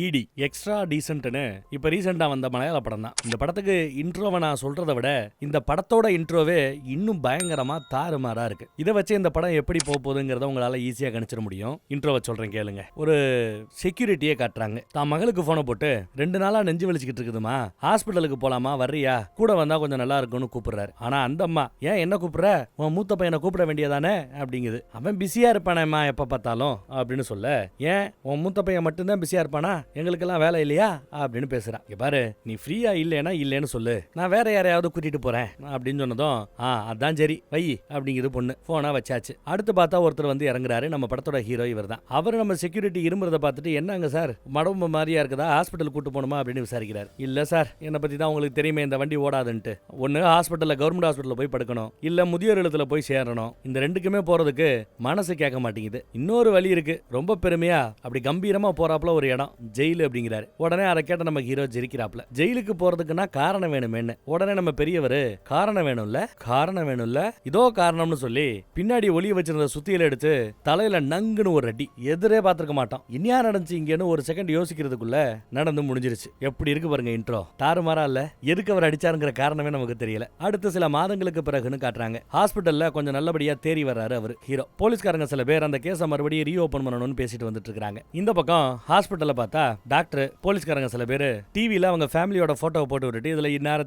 ED extra டீசென்ட்னு இப்ப ரீசெண்டா வந்த மலையாள படம் தான். இந்த படத்துக்கு இன்ட்ரோவை நான் சொல்றதை விட இந்த படத்தோட இன்ட்ரோவே இன்னும் பயங்கரமா தாறுமாறா இருக்கு. இதை வச்சு இந்த படம் எப்படி போகுதுங்கிறத உங்களால ஈஸியா கணிச்சிட முடியும். இன்ட்ரோவை சொல்றேன் கேளுங்க. ஒரு செக்யூரிட்டியே காட்டுறாங்க. தான் மகளுக்கு போனை போட்டு 2 நாளா நெஞ்சு வலிச்சுக்கிட்டு இருக்குதுமா, ஹாஸ்பிட்டலுக்கு போலாமா, வர்றியா, கூட வந்தா கொஞ்சம் நல்லா இருக்கும்னு கூப்பிடுறாரு. ஆனா அந்த அம்மா, ஏன் என்ன கூப்பிடுற, உன் மூத்த பையனை கூப்பிட வேண்டியதானே அப்படிங்குது. அவன் பிஸியா இருப்பானேம்மா எப்ப பார்த்தாலும் அப்படின்னு சொல்ல, ஏன் உன் மூத்த பையன் மட்டும்தான் பிஸியா இருப்பானா, எங்களுக்கெல்லாம் வேலை இல்லையா அப்படின்னு பேசுறான். இங்க பாரு, நீ ஃப்ரீயா இல்லைன்னா இல்லைன்னு சொல்லு, நான் வேற யாரையாவது கூட்டிட்டு போறேன் அப்படின்னு சொன்னதும், அதான் சரி வை அப்படிங்குது பொண்ணு. போனா வச்சாச்சு. அடுத்து பார்த்தா ஒருத்தர் வந்து இறங்குறாரு. நம்ம படத்தோட ஹீரோ இவர் தான். அவர் நம்ம செக்யூரிட்டி இருமுறத பார்த்துட்டு, என்னங்க சார் மடம்பு மாதிரியா இருக்குதா, ஹாஸ்பிட்டல் கூட்டு போகணுமா அப்படின்னு விசாரிக்கிறார். இல்ல சார், என்னை பத்தி தான் உங்களுக்கு தெரியுமே, இந்த வண்டி ஓடாதுன்ட்டு. ஒன்னு ஹாஸ்பிட்டல்ல, கவர்மெண்ட் ஹாஸ்பிட்டல்ல போய் படுக்கணும், இல்ல முதியோர் இல்லத்துல போய் சேரணும். இந்த ரெண்டுக்குமே போறதுக்கு மனசு கேட்க மாட்டேங்குது. இன்னொரு வழி இருக்கு, ரொம்ப பெருமையா அப்படி கம்பீரமா போறாப்புல ஒரு இடம், ஜெயிலு அப்படிங்கிறாரு. உடனே அதை கேட்ட நம்ம ஹீரோ ஜெரிக்கிறாப்ல. ஜெயிலுக்கு போறதுக்குன்னா காரணம் வேணுமேன்னு. உடனே நம்ம பெரியவர், காரணம் வேணும்ல, காரணம் வேணும்ல, இதோ காரணம்னு சொல்லி பின்னாடி ஒளிய வச்சிருந்த சுத்தியில எடுத்து தலையில நங்குன்னு ஒரு அடி. எதிரே பார்த்திருக்க மாட்டோம். இனியா நடந்துச்சு இங்கன்னு ஒரு செகண்ட் யோசிக்கிறதுக்குள்ள நடந்து முடிஞ்சிருச்சு. எப்படி இருக்கு பாருங்க இன்ட்ரோ, தாறுமாறா இல்ல? எதுக்கு அவர் அடிச்சாருங்கிற காரணமே நமக்கு தெரியல. அடுத்து சில மாதங்களுக்கு பிறகுன்னு காட்டுறாங்க. ஹாஸ்பிட்டல்ல கொஞ்சம் நல்லபடியா தேறி வர்றாரு அவர் ஹீரோ. போலீஸ்காரங்க சில பேர் அந்த கேஸை மறுபடியும் ரீஓபன் பண்ணணும்னு பேசிட்டு வந்துட்டு இருக்காங்க. இந்த பக்கம் ஹாஸ்பிட்டல்ல பார்த்தா டாக்டர், போலீஸ்காரங்க சில பேர் டிவில அவங்க ஃபேமிலியோட போட்டோ போட்டு விட்டுட்டு இதுல இன்னார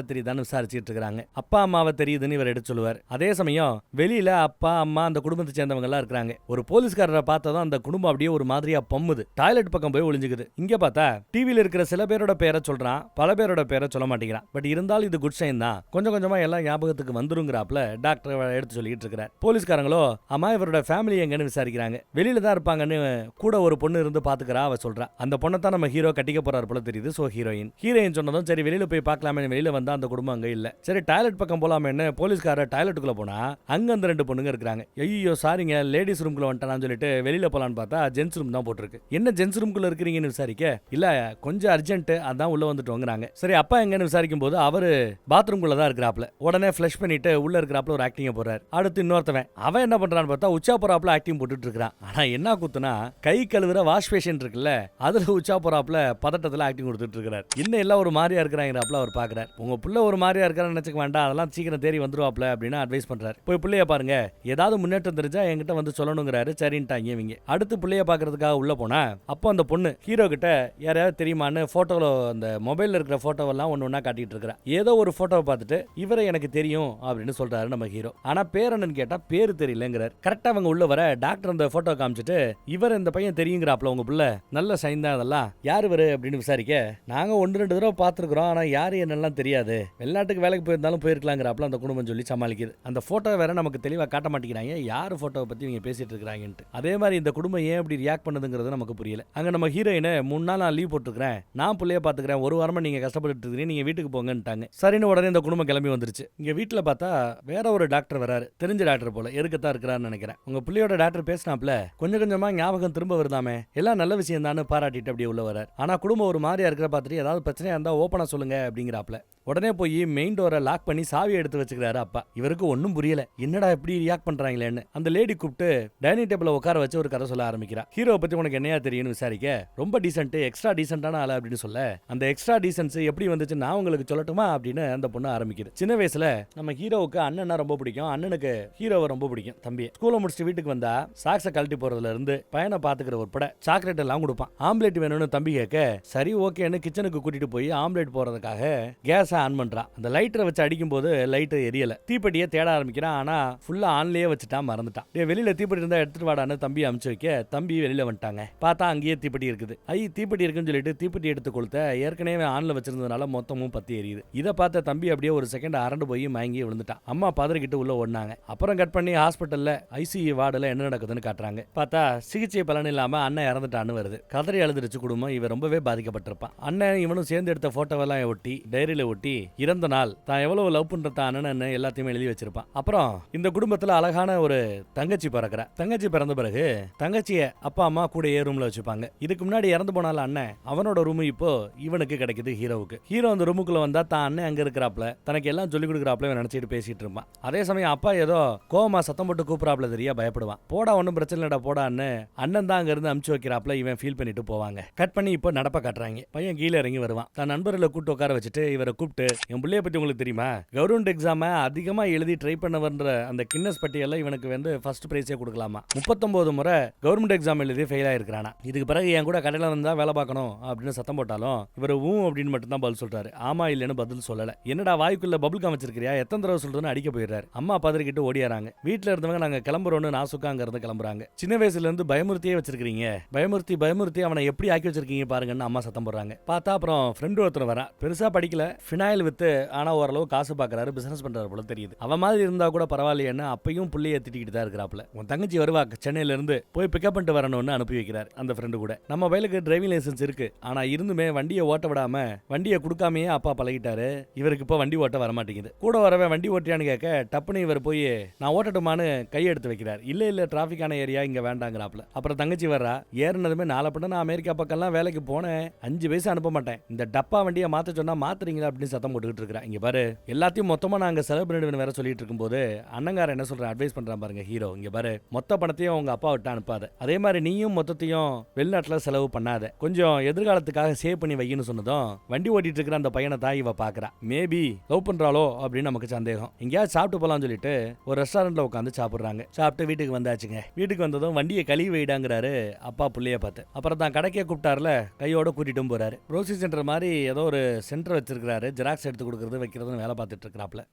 தெரியுதான்னு விசாரிச்சுட்டு இருக்காங்க. அப்பா அம்மாவை தெரியுதுன்னு இவர் எடுத்து சொல்லுவார். அதே சமயம் வெளியில அப்பா அம்மா அந்த குடும்பத்தை சேர்ந்தவங்க எல்லாம் இருக்காங்க. ஒரு போலீஸ்காரரை பார்த்ததும் அந்த குடும்பம் அப்படியே ஒரு மாதிரியா பம்முது. டாய்லெட் பக்கம் போய் ஒளிஞ்சுக்குது. இங்க பார்த்தா டிவில இருக்கிற சில பேரோட பேரை சொல்றான், பல பேரோட பேரை சொல்ல மாட்டேங்கிறான். பட் இருந்தாலும் இது குட் சைன் தான். கொஞ்சம் கொஞ்சமா எல்லாம் ஞாபகத்துக்கு வந்துருங்கிறாப்ல டாக்டர் எடுத்து சொல்லிட்டு இருக்கிறார். போலீஸ்காரங்களோ அம்மா இவரோட ஃபேமிலி எங்கன்னு விசாரிக்கிறாங்க. வெளியில தான் இருப்பாங்கன்னு கூட ஒரு பொண்ணு இருந்து பாத்துக்கிறா அவ சொல்றா. அந்த பொண்ணை தான் நம்ம ஹீரோ கட்டிக்க போறாரு போல தெரியுது. சோ ஹீரோயின் சொன்னதும் சரி வெளியில போய் பார்க்கலாமே, வெளியில வந்தா அந்த குடும்பம் அங்க இல்ல. சரி டாய்லெட் பக்கம் போலாமேன்னு போலீஸ்காரர் டாய்லெட்டுக்குள்ள போனா அங்க அந்த 2 பொண்ணுங்க இருக்காங்க. ஐயோ சாரிங்க, லேடிஸ் ரூம்குள்ள வந்துட்டான்னு சொல்லிட்டு வெளியில போலான்னு பார்த்தா ஜென்ஸ் ரூம் தான் போட்டிருக்கு. என்ன ஜென்ஸ் ரூம்குள்ள இருக்கிறீங்கன்னு விசாரிக்க, இல்ல கொஞ்சம் அர்ஜென்ட் அதான் உள்ள வந்துட்டு வாங்குறாங்க. சரி அப்பா எங்கன்னு விசாரிக்கும் போது அவரு பாத்ரூம்குள்ள தான் இருக்கிறாப்ல. உடனே ஃபிளஷ் பண்ணிட்டு உள்ள இருக்கிறாப்ல ஒரு ஆக்டிங்க போறாரு. அடுத்து இன்னொருத்தவன் அவன் என்ன பண்றான்னு பார்த்தா உச்சா போறாப்ல ஆக்டிங் போட்டுட்டு இருக்கான். ஆனா என்ன குத்துனா, கை கழுவுற வாஷ் பேஷன் இருக்குல்ல, அதுல உச்சா போறாப்ல பதட்டத்துல ஆக்டிங் கொடுத்துட்டு இருக்காரு. இன்னும் எல்லாம் ஒரு மாதிரியா இருக்கிறாங்கறாப்ல அவர் பாக்குறாரு. உங்க புள்ள ஒரு மாதிரியா இருக்கான்னு நினைச்சுக்க வேண்டாம், அதெல்லாம் சீக்கிரம் தேறி வந்துருவாப்ல அப்படின்னு அட்வைஸ் பண்றாரு. போய் புள்ளைய பாருங்க, ஏதாவது முன்னேற்றம் தெரிஞ்சா என்கிட்ட வந்து சொல்லணுங்கிறாரு. சரின்ட்டாங்க இவங்க. அடுத்து புள்ளைய பாக்குறதுக்காக உள்ள போனா அப்போ அந்த பொண்ணு ஹீரோ கிட்ட யாரையாவது தெரியுமான்னு போட்டோல, அந்த மொபைல்ல இருக்கிற போட்டோவெல்லாம் ஒண்ணு காட்டிட்டு இருக்கா. ஏதோ ஒரு போட்டோவை பார்த்துட்டு இவரை எனக்கு தெரியும் அப்படின்னு சொல்றாரு நம்ம ஹீரோ. ஆனா பேர் என்னன்னு கேட்டா பேரு தெரியலங்கிறார். கரெக்டா அவங்க உள்ள வர டாக்டர் அந்த போட்டோ காமிச்சிட்டு, இவர் இந்த பையன் தெரியுங்கிறாப்ல, உங்க புள்ள நல்ல சைன் தான், அதெல்லாம் யாரு இவரு அப்படின்னு விசாரிக்க, நாங்க 1-2 தடவை பார்த்துருக்கிறோம், ஆனா யாரு என்னெல்லாம் தெரியாது, வெளிநாட்டுக்கு வேலைக்கு போயிருந்தாலும் போயிருக்கலாங்கிறாப்ல அந்த குடும்பம் சொல்லி சமாளிக்குது. அந்த போட்டோ வேற நமக்கு தெளிவா காட்ட மாட்டேங்கிறாங்க, யாரு போட்டோவை பத்தி இவங்க பேசிட்டு இருக்காங்கன்ட்டு. அதே மாதிரி இந்த குடும்பம் ஏன் இப்படி ரியாக்ட் பண்ணுதுங்கிறது நமக்கு புரியல. அங்க நம்ம ஹீரோயின் 3 நாள் நான் லீவ் போட்டுருக்கேன், நான் புள்ளைய பாத்துக்கிறேன், 1 வாரமா நீங்க கஷ்டப்பட்டு இருக்கீங்க, நீங்க வீட்டுக்கு போங்கன்ட்டாங்க. சரின்னு உடனே இந்த குடும்பம் கிளம்பி வந்துருச்சு. இங்க வீட்டுல பார்த்தா வேற ஒரு டாக்டர் வராரு. தெரிஞ்ச டாக்டர் போல, எதுக்கத்தான் இருக்கிறான்னு நினைக்கிறேன். உங்க பிள்ளையோட டாக்டர் பேசினாப்ல, கொஞ்சம் கொஞ்சமா ஞாபகம் திரும்ப வருதாமே, எல்லாம் நல்ல விஷயம் தான் பாராட்டிட்டு அப்படியே உள்ள வரார். ஆனா குடும்பம் ஒரு மாதிரியா இருக்கிற பார்த்துட்டு ஏதாவது பிரச்சனையா இருந்தா ஓப்பனா சொல்லுங்க அப்படிங்கிறாப்ல. உடனே போய் மெயின் டோரை லாக் பண்ணி சாவி எடுத்து வச்சுக்கிறாரு அப்பா. இவருக்கு ஒன்னும் புரியல, என்னடா இப்படி ரியாக்ட் பண்றாங்களேன்னு. அந்த லேடி கூப்பிட்டு டைனிங் டேபிள்ல உட்கார வச்சு ஒரு கதை சொல்ல ஆரம்பிக்கிறா. ஹீரோவை பத்தி உனக்கு என்னையா தெரியும்னு விசாரிக்க, ரொம்ப டீசென்ட், எக்ஸ்ட்ரா டீசென்டான ஆளு அப்படின்னு சொல்ல, அந்த எக்ஸ்ட்ரா டீசென்ஸ் எப்படி வந்துச்சு நான் உங்களுக்கு சொல்லட்டுமா அப்படின்னு அந்த பொண்ணு ஆரம்பிக்குது. சின்ன வயசுல நம்ம ஹீரோவுக்கு அண்ணனா ரொம்ப பிடிக்கும், அண்ணனுக்கு ஹீரோவை ரொம்ப பிடிக்கும். தம்பி ஸ்கூலை முடிச்சுட்டு வீட்டுக்கு வந்தா சாக்ஸை கழட்டி போறதுல இருந்து பையனை பாத்துக்கிற ஒரு பட சாக்லேட் எல்லாம் கொடுப்பான். ஆம்லேட் வேணும்னு தம்பி கேட்க, சரி ஓகேன்னு கிச்சனுக்கு கூட்டிட்டு போய் ஆம்லேட் போறதுக்காக கேஸ் ஆன் பண்றான். அந்த லைட்டரை வச்சு அடிக்கும் போது லைட் எரியல. தீப்பெட்டியை தேட ஆரம்பிக்கிறான், ஆனா ஃபுல்லா ஆன்லயே வச்சுட்டான், மறந்துட்டான். வெளியில தீப்பெட்டி இருந்தா எடுத்துட்டு வாடான்னு தம்பி அமுச்சு வைக்க, தம்பி வெளியில வந்துட்டாங்க. பார்த்தா அங்கேயே தீப்பெட்டி இருக்குது. தீப்பெட்டி இருக்குன்னு சொல்லிட்டு தீப்பெட்டி எடுத்து கொளுத்த, ஏற்கனவே ஆன்ல வச்சிருந்ததுனால மொத்தமும் பத்தி எரியுது. இதை பார்த்த தம்பி அப்படியே ஒரு செகண்ட் அரண்டு போய் மயங்கி விழுந்துட்டான். அம்மா பதறிக்கிட்டு உள்ள ஓடினாங்க. அப்புறம் கட் பண்ணி ஹாஸ்பிட்டல்ல ஐசியூ வார்டுல என்ன நடக்குதுன்னு காட்டுறாங்க. பார்த்தா சிகிச்சை பலன் இல்லாம அண்ணன் இறந்துட்டான்னு வருது. கதறி அழுதுருச்சு குடும்பம். இவன் ரொம்பவே பாதிக்கப்பட்டிருப்பான். அண்ணன் இவனும் சேர்ந்து எடுத்த போட்டோவெல்லாம் ஒட்டி டைரியில ஒட்டி இறந்த நாள் தான் எவ்வளவு லவ் பண்ற அண்ணன் எல்லாத்தையுமே எழுதி வச்சிருப்பான். அப்புறம் இந்த குடும்பத்துல அழகான ஒரு தங்கச்சி பிறக்கிறா. தங்கச்சி பிறந்த பிறகு தங்கச்சிய அப்பா அம்மா கூட ரூம்ல வச்சுப்பாங்க. இதுக்கு முன்னாடி இறந்து போனால அண்ணன், அவனோட ரூம் இப்போ இவனுக்கு கிடைக்குது ஹீரோவுக்கு. ஹீரோ அந்த ரூமுக்குள்ள வந்தா தான் அண்ணன் அங்க இருக்கிறாப்ல, தனக்கு எல்லாம் சொல்லி கொடுக்குறாப்ல நினைச்சிட்டு பேசிட்டு இருப்பான். அதே சமயம் அப்பா ஏதோ கோவமா சத்தம் போட்டு கூப்பிடாப்ல, தெரியா பயப்படுவான். போடா ஒன்னும் பிரச்சனை இல்லடா போடான்னு அண்ணன் தான் அங்க இருந்து அமுச்சு வைக்கிறாப்ல, இவன் ஃபீல் பண்ணிட்டு போவாங்க. கட் பண்ணி இப்போ நடப்ப காட்டுறாங்க. பையன் கீழே இறங்கி வருவான். தன் நண்பர்களை கூட்டு உட்கார வச்சுட்டு இவரை கூப்பிட்டு, என் பிள்ளைய பத்தி உங்களுக்கு தெரியுமா, கவர்மெண்ட் எக்ஸாம அதிகமா எழுதி ட்ரை பண்ணவன்ற அந்த கின்னஸ் பட்டியல இவனுக்கு வந்து ஃபர்ஸ்ட் பிரைஸே கொடுக்கலாமா. 39 முறை கவர்மெண்ட் எக்ஸாம் எழுதி ஃபெயில் ஆயிருக்கானா. இதுக்கு பிறகு என் கூட கடையில வந்தா வேலை பார்க்கணும் அப்படின்னு சத்தம் போட்டாலும் இவர் அப்படின்னு மட்டும் தான் பதில் சொல்றாரு. ஆமா இல்லன்னு பதில் சொல்லல. என்னடா வாய்க்குள்ள பபுள் கம் வச்சிருக்கியா, எத்தனை தடவை சொல்றதுன்னு அடிக்க போயிடுறாரு. அம்மா பதறிக்கிட்டு ஓடியாராங்க. வீட்டுல இருந்தவங்க நாங்க கிளம்புறோம்னு நாசுக்காங்கிறத கிளம்புறாங்க. சின்ன வயசுல இருந்து பயமுறுத்தியே வச்சிருக்கீங்க, பயமுறுத்தி அவனை எப்படி ஆக்கி வச்சிருக்கீங்க பாருங்கன்னு அம்மா சத்தம் போடுறாங்க. பார்த்தா அப்புறம் ஃப்ரெண்டு ஒருத்தர் வரா. பெருசா படிக்கல, ஃபினாயில் வித்து ஆனா ஓரளவு காசு பாக்குறாரு, பிசினஸ் பண்றாரு போல தெரியுது. அவன் மாதிரி இருந்தா கூட பரவாயில்லைன்னு அப்பையும் புள்ளைய திட்டிக்கிட்டு தான் இருக்கிறாப்ல. உன் தங்கச்சி வருவா சென்னையில இருந்து, போய் பிக்கப் பண்ணிட்டு வரணும்னு அனுப்பி வைக்கிறார் அந்த ஃப்ரெண்டு கூட. நம்ம வயலுக்கு டிரைவிங் லைசன்ஸ் இருக்கு, ஆனா இருந்துமே வண்டியை ஓட்ட விடாம வண்டியை கொடுக்காமயே அப்பா பழகிட்டாரு. இவருக்கு இப்போ வண்டி ஓட்ட வர மாட்டேங்குது. கூட வரவே வண்டி ஓட்டியான்னு கேட்க டப்புன்னு இவர் போய் நான் ஓட்டட்டுமான்னு கையெடுத்து வைக்கிறார். இல்ல டிராபிக்கான ஏரியா இங்க வேண்டாங்கிறாப்ல. அப்புறம் தங்கச்சி வர்றா. ஏறினதுமே நாளப்பட்ட நான் அமெரிக்கா பக்கம்லாம் வேலைக்கு போனேன், 5 பைசா அனுப்ப மாட்டேன், இந்த டப்பா வண்டியை மாத்த சொன்னா மாத்துறீங்களா அப்படின்னு சத்தம் போட்டுக்கிட்டு இருக்கிறேன். இங்க பாரு, எல்லாத்தையும் மொத்தமா நாங்க செலவு பண்ணிடுவேன் வேற சொல்லிட்டு இருக்கும்போது அண்ணங்கார என்ன சொல்ற அட்வைஸ் பண்றான் பாருங்க ஹீரோ. இங்க பாரு, மொத்த பணத்தையும் உங்க அப்பா விட்டு அனுப்பாத, அதே மாதிரி நீயும் மொத்தத்தையும் வெளிநாட்டுல செலவு பண்ணாத, கொஞ்சம் எதிர்காலத்துக்காக சேவ் பண்ணி வைன்னு சொன்னதும் வண்டி ஓட்டிட்டு இருக்கிற அந்த பையனை தான் இவ பாக்குறா. மேபி லவ் பண்றாளோ அப்படின்னு நமக்கு சந்தேகம். எங்கேயாவது சாப்பிட்டு போலாம்னு சொல்லிட்டு ஒரு ரெஸ்டாரண்ட்ல உட்காந்து சாப்பிடுறாங்க. சாப்பிட்டு வீட்டுக்கு வந்தாச்சுங்க. வீட்டுக்கு வந்ததும் வண்டியை கழுவி வைடாங்கிறாரு அப்பா புள்ளைய பார்த்து. அப்புறம் தான் கடைக்கே கூப்பிட்டாருல, கையோட கூட்டிட்டும் போறாரு. ப்ரோசி சென்டர் மாதிரி ஏதோ ஒரு சென்டர் வச்சிருக்காரு, ஜெராக்ஸ் எடுத்து கொடுக்கறது வைக்கிறதுன்னு வேலை பார்த்துட்டு இருக்கிறாப்ல.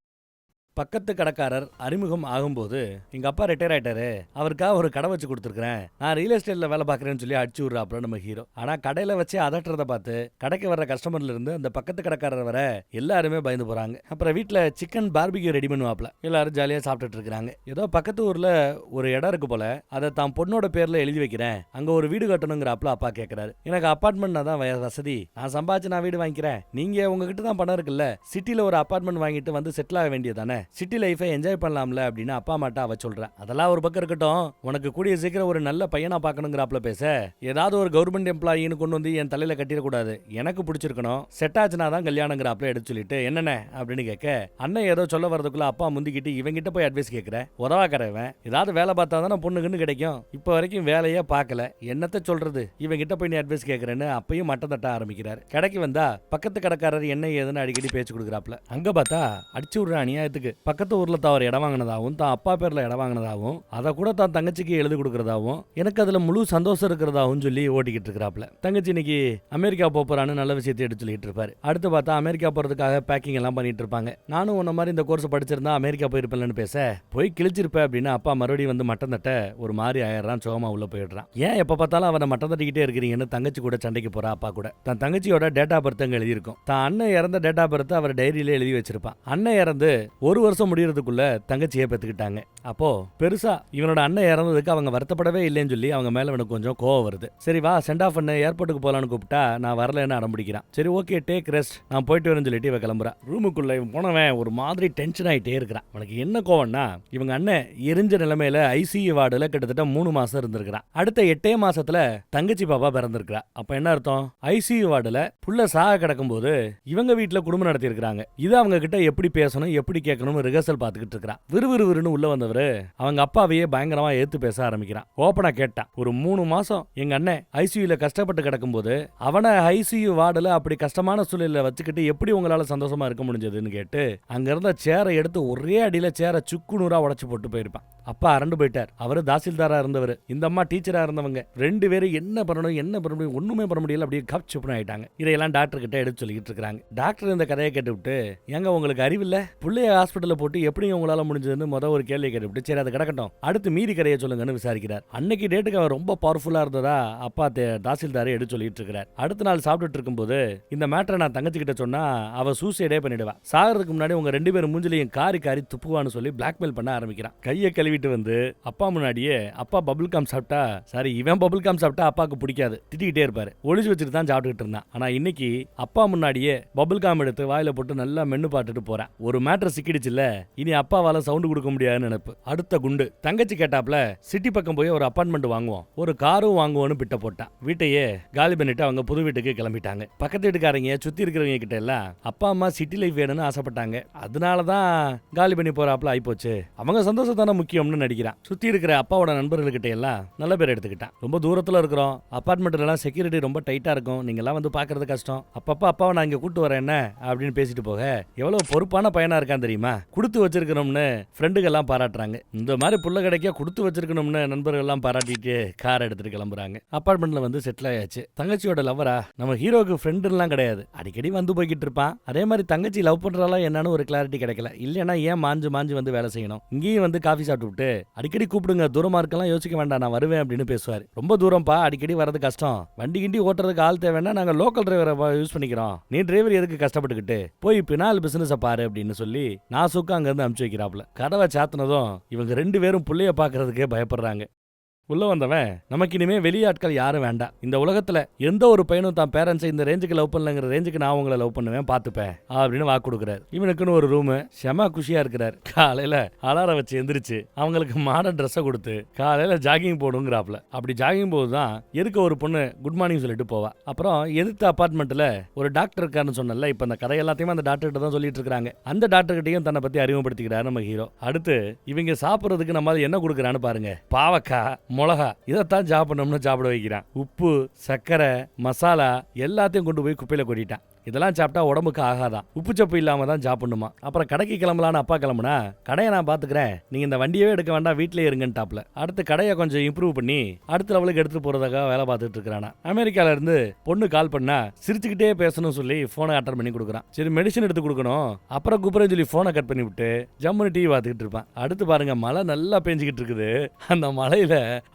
பக்கத்து கடைக்காரர் அறிமுகம் ஆகும்போது, எங்க அப்பா ரிட்டையர் ஆயிட்டாரு, அவருக்காக ஒரு கடை வச்சு கொடுத்துருக்கேன், நான் ரியல் எஸ்டேட்ல வேலை பார்க்கறேன்னு சொல்லி அடிச்சு விடுறாப்ல நம்ம ஹீரோ. ஆனா கடையில வச்சு அதட்டுறதை பார்த்து கடைக்கு வர்ற கஸ்டமர்ல இருந்து அந்த பக்கத்து கடைக்காரர் வர எல்லாருமே பயந்து போறாங்க. அப்புறம் வீட்டுல சிக்கன் பார்பிக்யூ ரெடி பண்ணுவாப்ல. எல்லாரும் ஜாலியா சாப்பிட்டுட்டு இருக்காங்க. ஏதோ பக்கத்து ஊர்ல ஒரு இடம் இருக்கு போல, அதை தான் பொண்ணோட பேர்ல எழுதி வைக்கிறேன், அங்க ஒரு வீடு கட்டணுங்கிறாப்ல. அப்பா கேட்கிறாரு. எனக்கு அபார்ட்மெண்ட் தான் வசதி, நான் சம்பாதிச்சு நான் வீடு வாங்கிக்கிறேன், நீங்க உங்ககிட்ட தான் பணம் இருக்குல்ல, சிட்டில ஒரு அபார்ட்மெண்ட் வாங்கிட்டு வந்து செட்டில் ஆக வேண்டியதானே, சிட்டி லைஃபை என்ஜாய் பண்ணலாம்ல அப்படின்னு அப்பா அம்மாட்ட அவ சொல்றேன். அதெல்லாம் ஒரு பக்கம் இருக்கட்டும், உனக்கு கூடிய சீக்கிரம் ஒரு நல்ல பையனா பார்க்கணுங்கிறாப்ல பேச, ஏதாவது ஒரு கவர்மெண்ட் எம்ப்ளாயின்னு கொண்டு வந்து என் தலையில கட்டிடக்கூடாது, எனக்கு பிடிச்சிருக்கணும், செட் ஆச்சுனா தான் கல்யாணங்கிறாப்ல எடுத்து சொல்லிட்டு என்னென்ன அப்படின்னு கேட்க, அண்ணன் ஏதோ சொல்ல வரதுக்குள்ள அப்பா முந்திக்கிட்டு இவங்கிட்ட போய் அட்வைஸ் கேட்கிற, உதவாக்கறவன் ஏதாவது வேலை பார்த்தா தானே பொண்ணுக்குன்னு கிடைக்கும், இப்போ வரைக்கும் வேலையே பார்க்கல, என்னத்த சொல்றது, இவங்கிட்ட போய் நீ அட்வைஸ் கேட்கறேன்னு அப்பயும் மட்டம் தட்ட ஆரம்பிக்கிறார். கடைக்கு வந்தா பக்கத்து கடைக்காரர் என்ன ஏதுன்னு அடிக்கடி பேச்சு கொடுக்குறாப்ல. அங்க பார்த்தா அடிச்சு விடுற அநியாயத்துக்கு பக்கத்து ஊர்ல தான் ஒரு இடம் வாங்கினதாகவும் தான் அப்பா பேர்ல இடம் வாங்கினதாகவும் அதை கூட தான் தங்கச்சிக்கு எழுதி கொடுக்கறதாவும் எனக்கு அதுல முழு சந்தோஷம் இருக்கிறதாவும் சொல்லி ஓட்டிக்கிட்டு இருக்கிறாப்ல. தங்கச்சி இன்னைக்கு அமெரிக்கா போறான்னு நல்ல விஷயத்தை எடுத்து சொல்லிட்டு இருப்பாரு. அடுத்து பார்த்தா அமெரிக்கா போறதுக்காக பேக்கிங் எல்லாம் பண்ணிட்டு இருப்பாங்க. நானும் உன்ன மாதிரி இந்த கோர்ஸ் படிச்சிருந்தா அமெரிக்கா போயிருப்பேன்னு பேச, போய் கிழிச்சிருப்பேன் அப்படின்னு அப்பா மறுபடியும் வந்து மட்டம் தட்ட ஒரு மாதிரி ஆயிடுறான். சோகமா உள்ள போயிடுறான். ஏன் எப்ப பார்த்தாலும் அவனை மட்டம் தட்டிக்கிட்டே இருக்கிறீங்கன்னு தங்கச்சி கூட சண்டைக்கு போறா. அப்பா கூட தன் தங்கச்சியோட டேட்டா பர்த் அங்க எழுதியிருக்கும். தான் அண்ணன் இறந்த டேட்டா பர்த் அவர் டைரியில எழுதி வச்சிருப்பான். அண்ணன் இறந்து ஒரு வருஷம் முடியறதுக்குள்ள தங்கச்சியை பெற்றுக்கிட்டாங்க. அப்போ பெருசா இவனோட அண்ணன் இறந்ததுக்கு அவங்க வருத்தப்படவே இல்லைன்னு சொல்லி அவங்க மேல இவனுக்கு கொஞ்சம் கோவம் வருது. சரி வா சென்ட் ஆஃப் பண்ண ஏர்போர்ட்டுக்கு போலான்னு கூப்பிட்டா நான் வரலன்னு அடம்பிடிக்கிறான். சரி ஓகே டேக் ரெஸ்ட், நான் போயிட்டு வரேன்னு சொல்லிட்டு இவ கிளம்புறா. ரூமுக்குள்ள இவன் போனவன் ஒரு மாதிரி டென்ஷன் ஆயிட்டே இருக்கிறான். அவனுக்கு என்ன கோவம்னா, இவங்க அண்ணன் எரிஞ்ச நிலைமையில ஐசியூ வார்டுல கிட்டத்தட்ட 3 மாசம் இருந்திருக்கிறான். அடுத்த 8 மாசத்துல தங்கச்சி பாப்பா பிறந்திருக்கிறா. அப்ப என்ன அர்த்தம், ஐசியூ வார்டுல புள்ள சாக கிடக்கும் போது இவங்க வீட்டுல குடும்பம் நடத்தி இருக்கிறாங்க. இது அவங்க கிட்ட எப்படி பேசணும் எப்படி கேட்கணும் ரிஹர்சல் பார்த்துக்கிட்டு இருக்கிறான். விறுவிறுன்னு உள்ள வந்தவரு அவங்க அப்பாவையே பயங்கரமா ஏத்து பேச ஆரம்பிக்கிறான். ஓப்பனா கேட்டான், ஒரு 3 மாசம் எங்க அண்ணன் ஐசியூல கஷ்டப்பட்டு கிடக்கும் போது அவனை ஐசியூ வார்டுல அப்படி கஷ்டமான சூழல வச்சுக்கிட்டு எப்படி உங்களால சந்தோஷமா இருக்க முடிஞ்சதுன்னு கேட்டு அங்க இருந்த சேரை எடுத்து ஒரே அடியில சேரை சுக்கு நூறா உடைச்சு போட்டு போயிருப்பான். அப்பா அரண்டு போயிட்டார். அவரு தாசில்தாரா இருந்தவர், இந்த அம்மா டீச்சரா இருந்தவங்க. 2 பேரும் என்ன பண்ணணும் ஒண்ணுமே பண்ண முடியல, அப்படியே கப் சுப்புன்னு ஆயிட்டாங்க. இதையெல்லாம் டாக்டர் கிட்ட எடுத்து சொல்லிட்டு இருக்காங்க. டாக்டர் இந்த கதையை கேட்டுவிட்டு, ஏங்க உங்களுக்கு அறிவில்ல, பிள்ளைய ஹாஸ்பிட்டல்ல போட்டு எப்படி உங்களால முடிஞ்சதுன்னு ஒரு கேள்வி கேட்டுவிட்டு, சரி அது கிடக்கட்டும் அடுத்து மீதி கதையை சொல்லுங்கன்னு விசாரிக்கிறார். அன்னைக்கு டேட்டுக்கு அவர் ரொம்ப பவர்ஃபுல்லா இருந்ததா அப்பா தாசில்தாரை எடுத்து சொல்லிட்டு இருக்கிறார். அடுத்த நாள் சாப்பிட்டுட்டு இருக்கும்போது இந்த மேட்டரை நான் தங்கச்சி கிட்ட சொன்னா அவ சூசைடே பண்ணிடுவா, சாகிறதுக்கு முன்னாடி உங்க 2 பேரும் மூஞ்சிலையும் காரி துப்புவான்னு சொல்லி பிளாக்மெயில் பண்ண ஆரம்பிக்கிறான். கையை கழுவிட்டு வந்து அப்பா முன்னாடியே, அப்பா பபுள் காம் சாப்பிட்டா, சாரி இவன் பபுள் காம் சாப்பிட்டா அப்பாவுக்கு பிடிக்காது, திட்டிக்கிட்டே இருப்பாரு, ஒளிச்சு வச்சுட்டு தான் சாப்பிட்டுட்டு இருந்தான். ஆனா இன்னைக்கு அப்பா முன்னாடியே பபுள் காம் எடுத்து வாயில போட்டு நல்லா மென்னு பாட்டுட்டு போறான். ஒரு மேட்டர் சிக்கிடுச்சுல, இல்ல, இனி அப்பாவால சவுண்ட் கொடுக்க முடியாதுன்னு நினைப்பு. அடுத்த குண்டு தங்கச்சி கேட்டாப்ல சிட்டி பக்கம் போய் ஒரு அபார்ட்மெண்ட் வாங்குவோம், ஒரு காரும் வாங்குவோம்னு பிட்ட போட்டான். வீட்டையே காலி பண்ணிட்டு அவங்க புது வீட்டுக்கு கிளம்பிட்டாங்க. பக்கத்து வீட்டுக்காரங்க சுத்தி இருக்கிறவங்க கிட்ட எல்லாம் அப்பா அம்மா சிட்டி லைஃப் வேணும்னு ஆசைப்பட்டாங்க, அதனாலதான் காலி பண்ணி போறாப்ல ஆயிப்போச்சு. அவங்க சந்தோஷத்தான முக்கியம்னு நடிக்கிறான். சுத்தி இருக்கிற அப்பாவோட நண்பர்கள்கிட்ட எல்லாம் நல்ல பேர் எடுத்துக்கிட்டான். ரொம்ப தூரத்துல இருக்கிறோம், அபார்ட்மெண்ட்ல எல்லாம் செக்யூரிட்டி ரொம்ப டைட்டா இருக்கும், நீங்க எல்லாம் வந்து பாக்குறது கஷ்டம், அப்பப்பா அப்பாவை நான் இங்க கூட்டு வரேன் என்ன அப்படின்னு பேசிட்டு போக எவ்வளவு பொறுப்பான பையனா இருக்கான் தெரியுமா. கொடுத்து வச்சிருக்கணும்னு ஃப்ரெண்டுகள் எல்லாம் பாராட்டுறாங்க. இந்த மாதிரி புள்ள கிடைக்க கொடுத்து வச்சிருக்கணும்னு நண்பர்கள் எல்லாம் பாராட்டிட்டு கார் எடுத்துட்டு கிளம்புறாங்க. அபார்ட்மெண்ட்ல வந்து செட்டில் ஆயாச்சு. தங்கச்சியோட லவ்வரா நம்ம ஹீரோக்கு ஃப்ரெண்ட் எல்லாம் கிடையாது, அடிக்கடி வந்து போய்கிட்டு இருப்பான். அதே மாதிரி தங்கச்சி லவ் பண்றாளா என்னன்னு ஒரு கிளாரிட்டி கிடைக்கல. இல்லைன்னா ஏன் மாஞ்சு மாஞ்சு வந்து வேலை செய்யணும், இங்கேயும் வந்து காஃபி சாப்பிட்டு அடிக்கடி கூப்பிடுங்க, தூரமா இருக்கலாம் யோசிக்க வேண்டாம் நான் வருவேன் அப்படின்னு பேசுவாரு. ரொம்ப தூரம்ப்பா, அடிக்கடி வரது கஷ்டம், வண்டி கிண்டி ஓட்டுறதுக்கு ஆள் தேவைன்னா நாங்க லோக்கல் டிரைவரை யூஸ் பண்ணிக்கிறோம், நீ டிரைவர் எதுக்கு கஷ்டப்பட்டுக்கிட்டு போய் பினால் பிசினஸ் பாரு அப்படின்னு சொல்லி நான் சுக்கா அங்க இருந்து அனுப்பிச்சு வைக்கிறாப்ல. கதவை சாத்தினதும் இவங்க 2 பேரும் புள்ளைய பாக்குறதுக்கே பயப்படுறாங்க. உள்ள வந்தவன் நமக்கு இனிமே வெளியாட்கள் யாரும் வேண்டாம், இந்த உலகத்துல எந்த ஒரு பையனும் தான் பேரண்ட்ஸை இந்த ரேஞ்சுக்கு லவ் பண்ணலங்கிற ரேஞ்சுக்கு நான் உங்களை லவ் பண்ணுவேன் பாத்துப்பேன் அப்படின்னு வாக்கு கொடுக்குறாரு. இவனுக்குன்னு ஒரு ரூமு, செம குஷியா இருக்கிறாரு. காலையில அலாரம் வச்சு எந்திரிச்சு அவங்களுக்கு மாடர்ன் ட்ரெஸ்ஸை கொடுத்து காலையில ஜாகிங் போடுங்கிறாப்ல. அப்படி ஜாகிங் போதுதான் எதுக்கு ஒரு பொண்ணு குட் மார்னிங் சொல்லிட்டு போவா. அப்புறம் எதிர்த்த அபார்ட்மெண்ட்ல ஒரு டாக்டர் இருக்காருன்னு சொன்னல, இப்ப அந்த கதை எல்லாத்தையுமே அந்த டாக்டர் கிட்ட தான் சொல்லிட்டு இருக்காங்க. அந்த டாக்டர் கிட்டையும் தன்னை பத்தி அறிமுகப்படுத்திக்கிறாரு நம்ம ஹீரோ. அடுத்து இவங்க சாப்பிடுறதுக்கு நம்ம என்ன கொடுக்குறான்னு பாருங்க. பாவக்கா, மிளகா, இதைத்தான் சாப்பிடணும்னு சாப்பிட வைக்கிறான். உப்பு, சர்க்கரை, மசாலா எல்லாத்தையும் கொண்டு போய் குப்பையில கொட்டிட்டான். இதெல்லாம் சாப்பிட்டா உடம்புக்கு ஆகாதான், உப்பு சப்பு இல்லாம தான் சாப்பிடணுமா. அப்புறம் கடைக்கு கிளம்பலான்னு அப்பா கிளம்புனா, கடையை நான் பாத்துக்கிறேன், நீங்க இந்த வண்டியவே எடுக்க வேண்டாம் வீட்லயே இருங்கன்னு டாப்ல. அடுத்து கடையை கொஞ்சம் இம்ப்ரூவ் பண்ணி அடுத்த லெவலுக்கு எடுத்துட்டு போறதுக்காக வேலை பார்த்துட்டு இருக்கிறானா. அமெரிக்கால இருந்து பொண்ணு கால் பண்ணா சிரிச்சுக்கிட்டே பேசணும்னு சொல்லி போனை அட்டன் பண்ணி கொடுக்குறான். சரி மெடிசன் எடுத்து கொடுக்கணும், அப்புறம் குப்புறம் சொல்லி போனை கட் பண்ணி விட்டு ஜம்முன்னு டிவி பார்த்துக்கிட்டு இருப்பான். அடுத்து பாருங்க மழை நல்லா பெஞ்சுக்கிட்டு இருக்குது. அந்த மழையில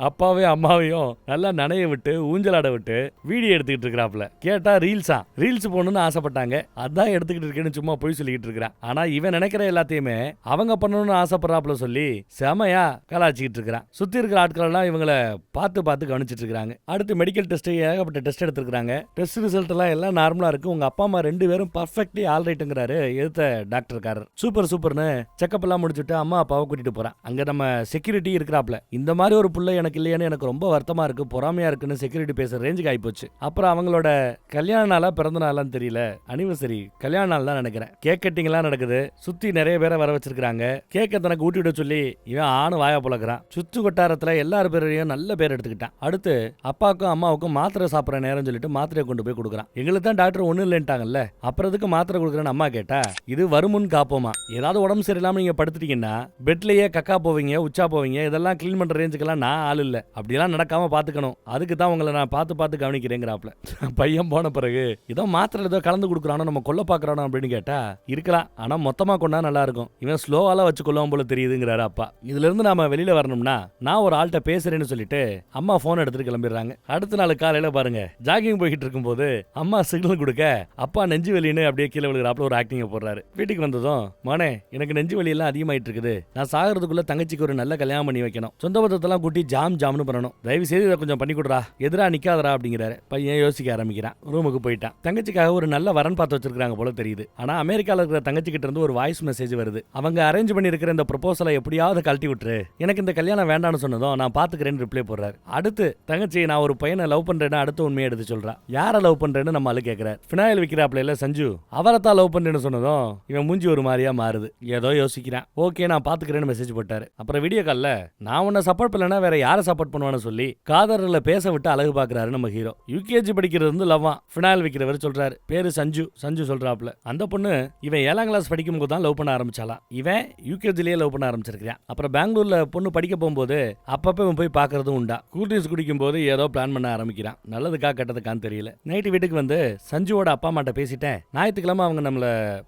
அப்பாவையும் அம்மாவையும் நல்லா நனைய விட்டு ஊஞ்சலாட விட்டு வீடியோ எடுத்துக்கிட்டு இருக்கிறாப்ல. கேட்டா ரீல்ஸ் போகணும்னு ஆசைப்பட்டாங்க, அதான் எடுத்துக்கிட்டு இருக்கேன்னு சும்மா போய் சொல்லிக்கிட்டு இருக்கிறான். ஆனா இவன் நினைக்கிற எல்லாத்தையுமே அவங்க பண்ணணும்னு ஆசைப்படுறாப்ல சொல்லி செமையா கலாச்சிக்கிட்டு இருக்கிறான். சுத்தி இருக்கிற ஆட்கள் எல்லாம் இவங்களை பார்த்து கவனிச்சிட்டு இருக்காங்க. அடுத்து மெடிக்கல் டெஸ்ட் ஏகப்பட்ட டெஸ்ட் எடுத்துருக்காங்க. டெஸ்ட் ரிசல்ட் எல்லாம் நார்மலா இருக்கு. உங்க அப்பா அம்மா 2 பேரும் பர்ஃபெக்ட்லி ஆல்ரைட்டுங்கிறாரு எடுத்த டாக்டர்காரர். சூப்பர்னு செக்அப் எல்லாம் முடிச்சுட்டு அம்மா அப்பாவை கூட்டிட்டு போறான். அங்க நம்ம செக்யூரிட்டி இருக்கிறாப்ல. இந்த மாதிரி ஒரு புள்ள எனக்கு இல்லையான்னு எனக்கு ரொம்ப வருத்தமா இருக்கு, பொறாமையா இருக்குன்னு செக்யூரிட்டி பேசுற ரேஞ்சுக்கு ஆயிப்போச்சு. அப்புறம் அவங்களோட கல்யாண நாளா பிறந்த நாளான்னு தெரியல, அனிவர்சரி கல்யாண நாள் தான் நினைக்கிறேன். கேக் கட்டிங் எல்லாம் நடக்குது. சுத்தி நிறைய பேரை வர வச்சிருக்காங்க. கேக்க தனக்கு ஊட்டி விட சொல்லி இவன் ஆணு வாயா புலக்கிறான். சுத்து கொட்டாரத்துல எல்லாரும் பேரையும் நல்ல பேர் எடுத்துக்கிட்டான். அடுத்து அப்பாவுக்கும் அம்மாவுக்கும் மாத்திரை சாப்பிட்ற நேரம் சொல்லிட்டு மாத்திரையை கொண்டு போய் கொடுக்குறான். எங்களுக்கு தான் டாக்டர் ஒண்ணு இல்லைன்ட்டாங்கல்ல, அப்புறம் எதுக்கு மாத்திரை கொடுக்குறேன்னு அம்மா கேட்டா, இது வருமுன் காப்போமா, ஏதாவது உடம்பு சரியில்லாம நீங்க படுத்துட்டீங்கன்னா பெட்லயே கக்கா போவீங்க, உச்சா போவீங்க, இதெல்லாம் கிளீன் பண்ற ரேஞ்சுக்கெல்லாம் நான் ஆள் இல்ல, அப்படியெல்லாம் நடக்காம பாத்துக்கணும், அதுக்கு தான் உங்களை நான் பார்த்து கவனிக்கிறேங்கிறாப்ல. பையன் போன பிறகு இதோ மாத்திரை ஏதோ கலந்து கொடுக்குறானோ நம்ம கொல்ல பாக்குறானோ அப்படின்னு கேட்டா, இருக்கலாம் ஆனா மொத்தமா கொண்டா நல்லா இருக்கும், இவன் ஸ்லோவால வச்சு கொள்ளும் போல தெரியுதுங்கிறாரு அப்பா. இதுல இருந்து நாம வெளியில வரணும்னா நான் ஒரு ஆள்கிட்ட பேசுறேன்னு சொல்லிட்டு அம்மா போன் எடுத்துட்டு கிளம்பிடுறாங்க. அடுத்த நாள் காலையில பாருங்க ஜாகிங் போய்கிட்டு இருக்கும் போது அம்மா சிக்னல் கொடுக்க அப்பா நெஞ்சு வலின்னு அப்படியே கீழே விழுகிறாப்புல ஒரு ஆக்டிங்க போடுறாரு. வீட்டுக்கு வந்ததும், மோனே எனக்கு நெஞ்சு வலி எல்லாம் அதிகமாயிட்டு இருக்குது, நான் சாகிறதுக்குள்ள தங்கச்சிக்கு ஒரு நல்ல கல்யாணம் பண்ணி வைக்கணும், சொந்த பத்தத்தெல்லாம் கூட்டி ஜாம்னு பண்ணணும், தயவு செய்து இதை கொஞ்சம் பண்ணி கொடுறா, எதிரா நிக்காதரா அப்படிங்கிறாரு. பையன் யோசிக்க ஆரம்பிக்கிறான். ரூமுக்கு போயிட்டான். தங்கச்சிக்காக ஒரு நல்ல வரன் பார்த்து வச்சிருக்காங்க போல தெரியுது. ஆனா அமெரிக்கால இருக்கிற தங்கச்சி கிட்ட இருந்து ஒரு வாய்ஸ் மெசேஜ் வருது. அவங்க அரேஞ்ச் பண்ணி இருக்கிற இந்த ப்ரொபோசலை எப்படியாவது கழட்டி விட்டுரு, எனக்கு இந்த கல்யாணம் வேண்டாம்னு சொன்னதும் நான் பாத்துக்கிறேன்னு ரிப்ளை போடுறாரு. அடுத்து தங்கச்சி நான் ஒரு பையனை லவ் பண்றேன்னு அடுத்த உண்மையை எடுத்து சொல்றா. யார லவ் பண்றேன்னு நம்ம ஆளு கேட்கிறார். ஃபினாயில் விக்கிறாப்ல இல்ல சஞ்சு, அவரை தான் லவ் பண்றேன்னு சொன்னதும் இவன் மூஞ்சி ஒரு மாதிரியா மாறுது. ஏதோ யோசிக்கிறான். ஓகே நான் பாத்துக்கிறேன்னு மெசேஜ் போட்டாரு. அப்புறம் வீடியோ கால்ல நான் உன்னை சப்போர்ட் பண்ணலன்னா வேற யாரை சப்போர்ட் பண்ணுவான்னு சொல்லி காதர்ல பேச விட்டு அழகு பாக்குறாரு நம்ம ஹீரோ. யூகேஜி படிக்கிறது வந்து லவ்வா. ஃபினாயில் விக்கிறவர் சொல்றாரு, பேரு சஞ்சு சொல்றாப்ல. அந்த பொண்ணு இவன் 7ஆம் கிளாஸ் படிக்கும் போது தான் லவ் பண்ண ஆரம்பிச்சாலாம். இவன் யூகேஜிலேயே லவ் பண்ண ஆரம்பிச்சிருக்கான். அப்புறம் பெங்களூர்ல பொண்ணு படிக்க போகும்போது அப்பப்ப இவன் போய் பாக்குறதும் உண்டா. கூல் ட்ரிங்க்ஸ் குடிக்கும் போது ஏதோ பிளான் பண்ண ஆரம்பிக்கிறான். நல்லதுக்கா கெட்டதுக்கான்னு தெரியல. நைட்டு வீட்டுக்கு வந்து சஞ்சுவோட அப்பா அம்மாட்ட பேசிட்டேன், ஞாயிற்றுக்கிழமை அவங்க நம்மள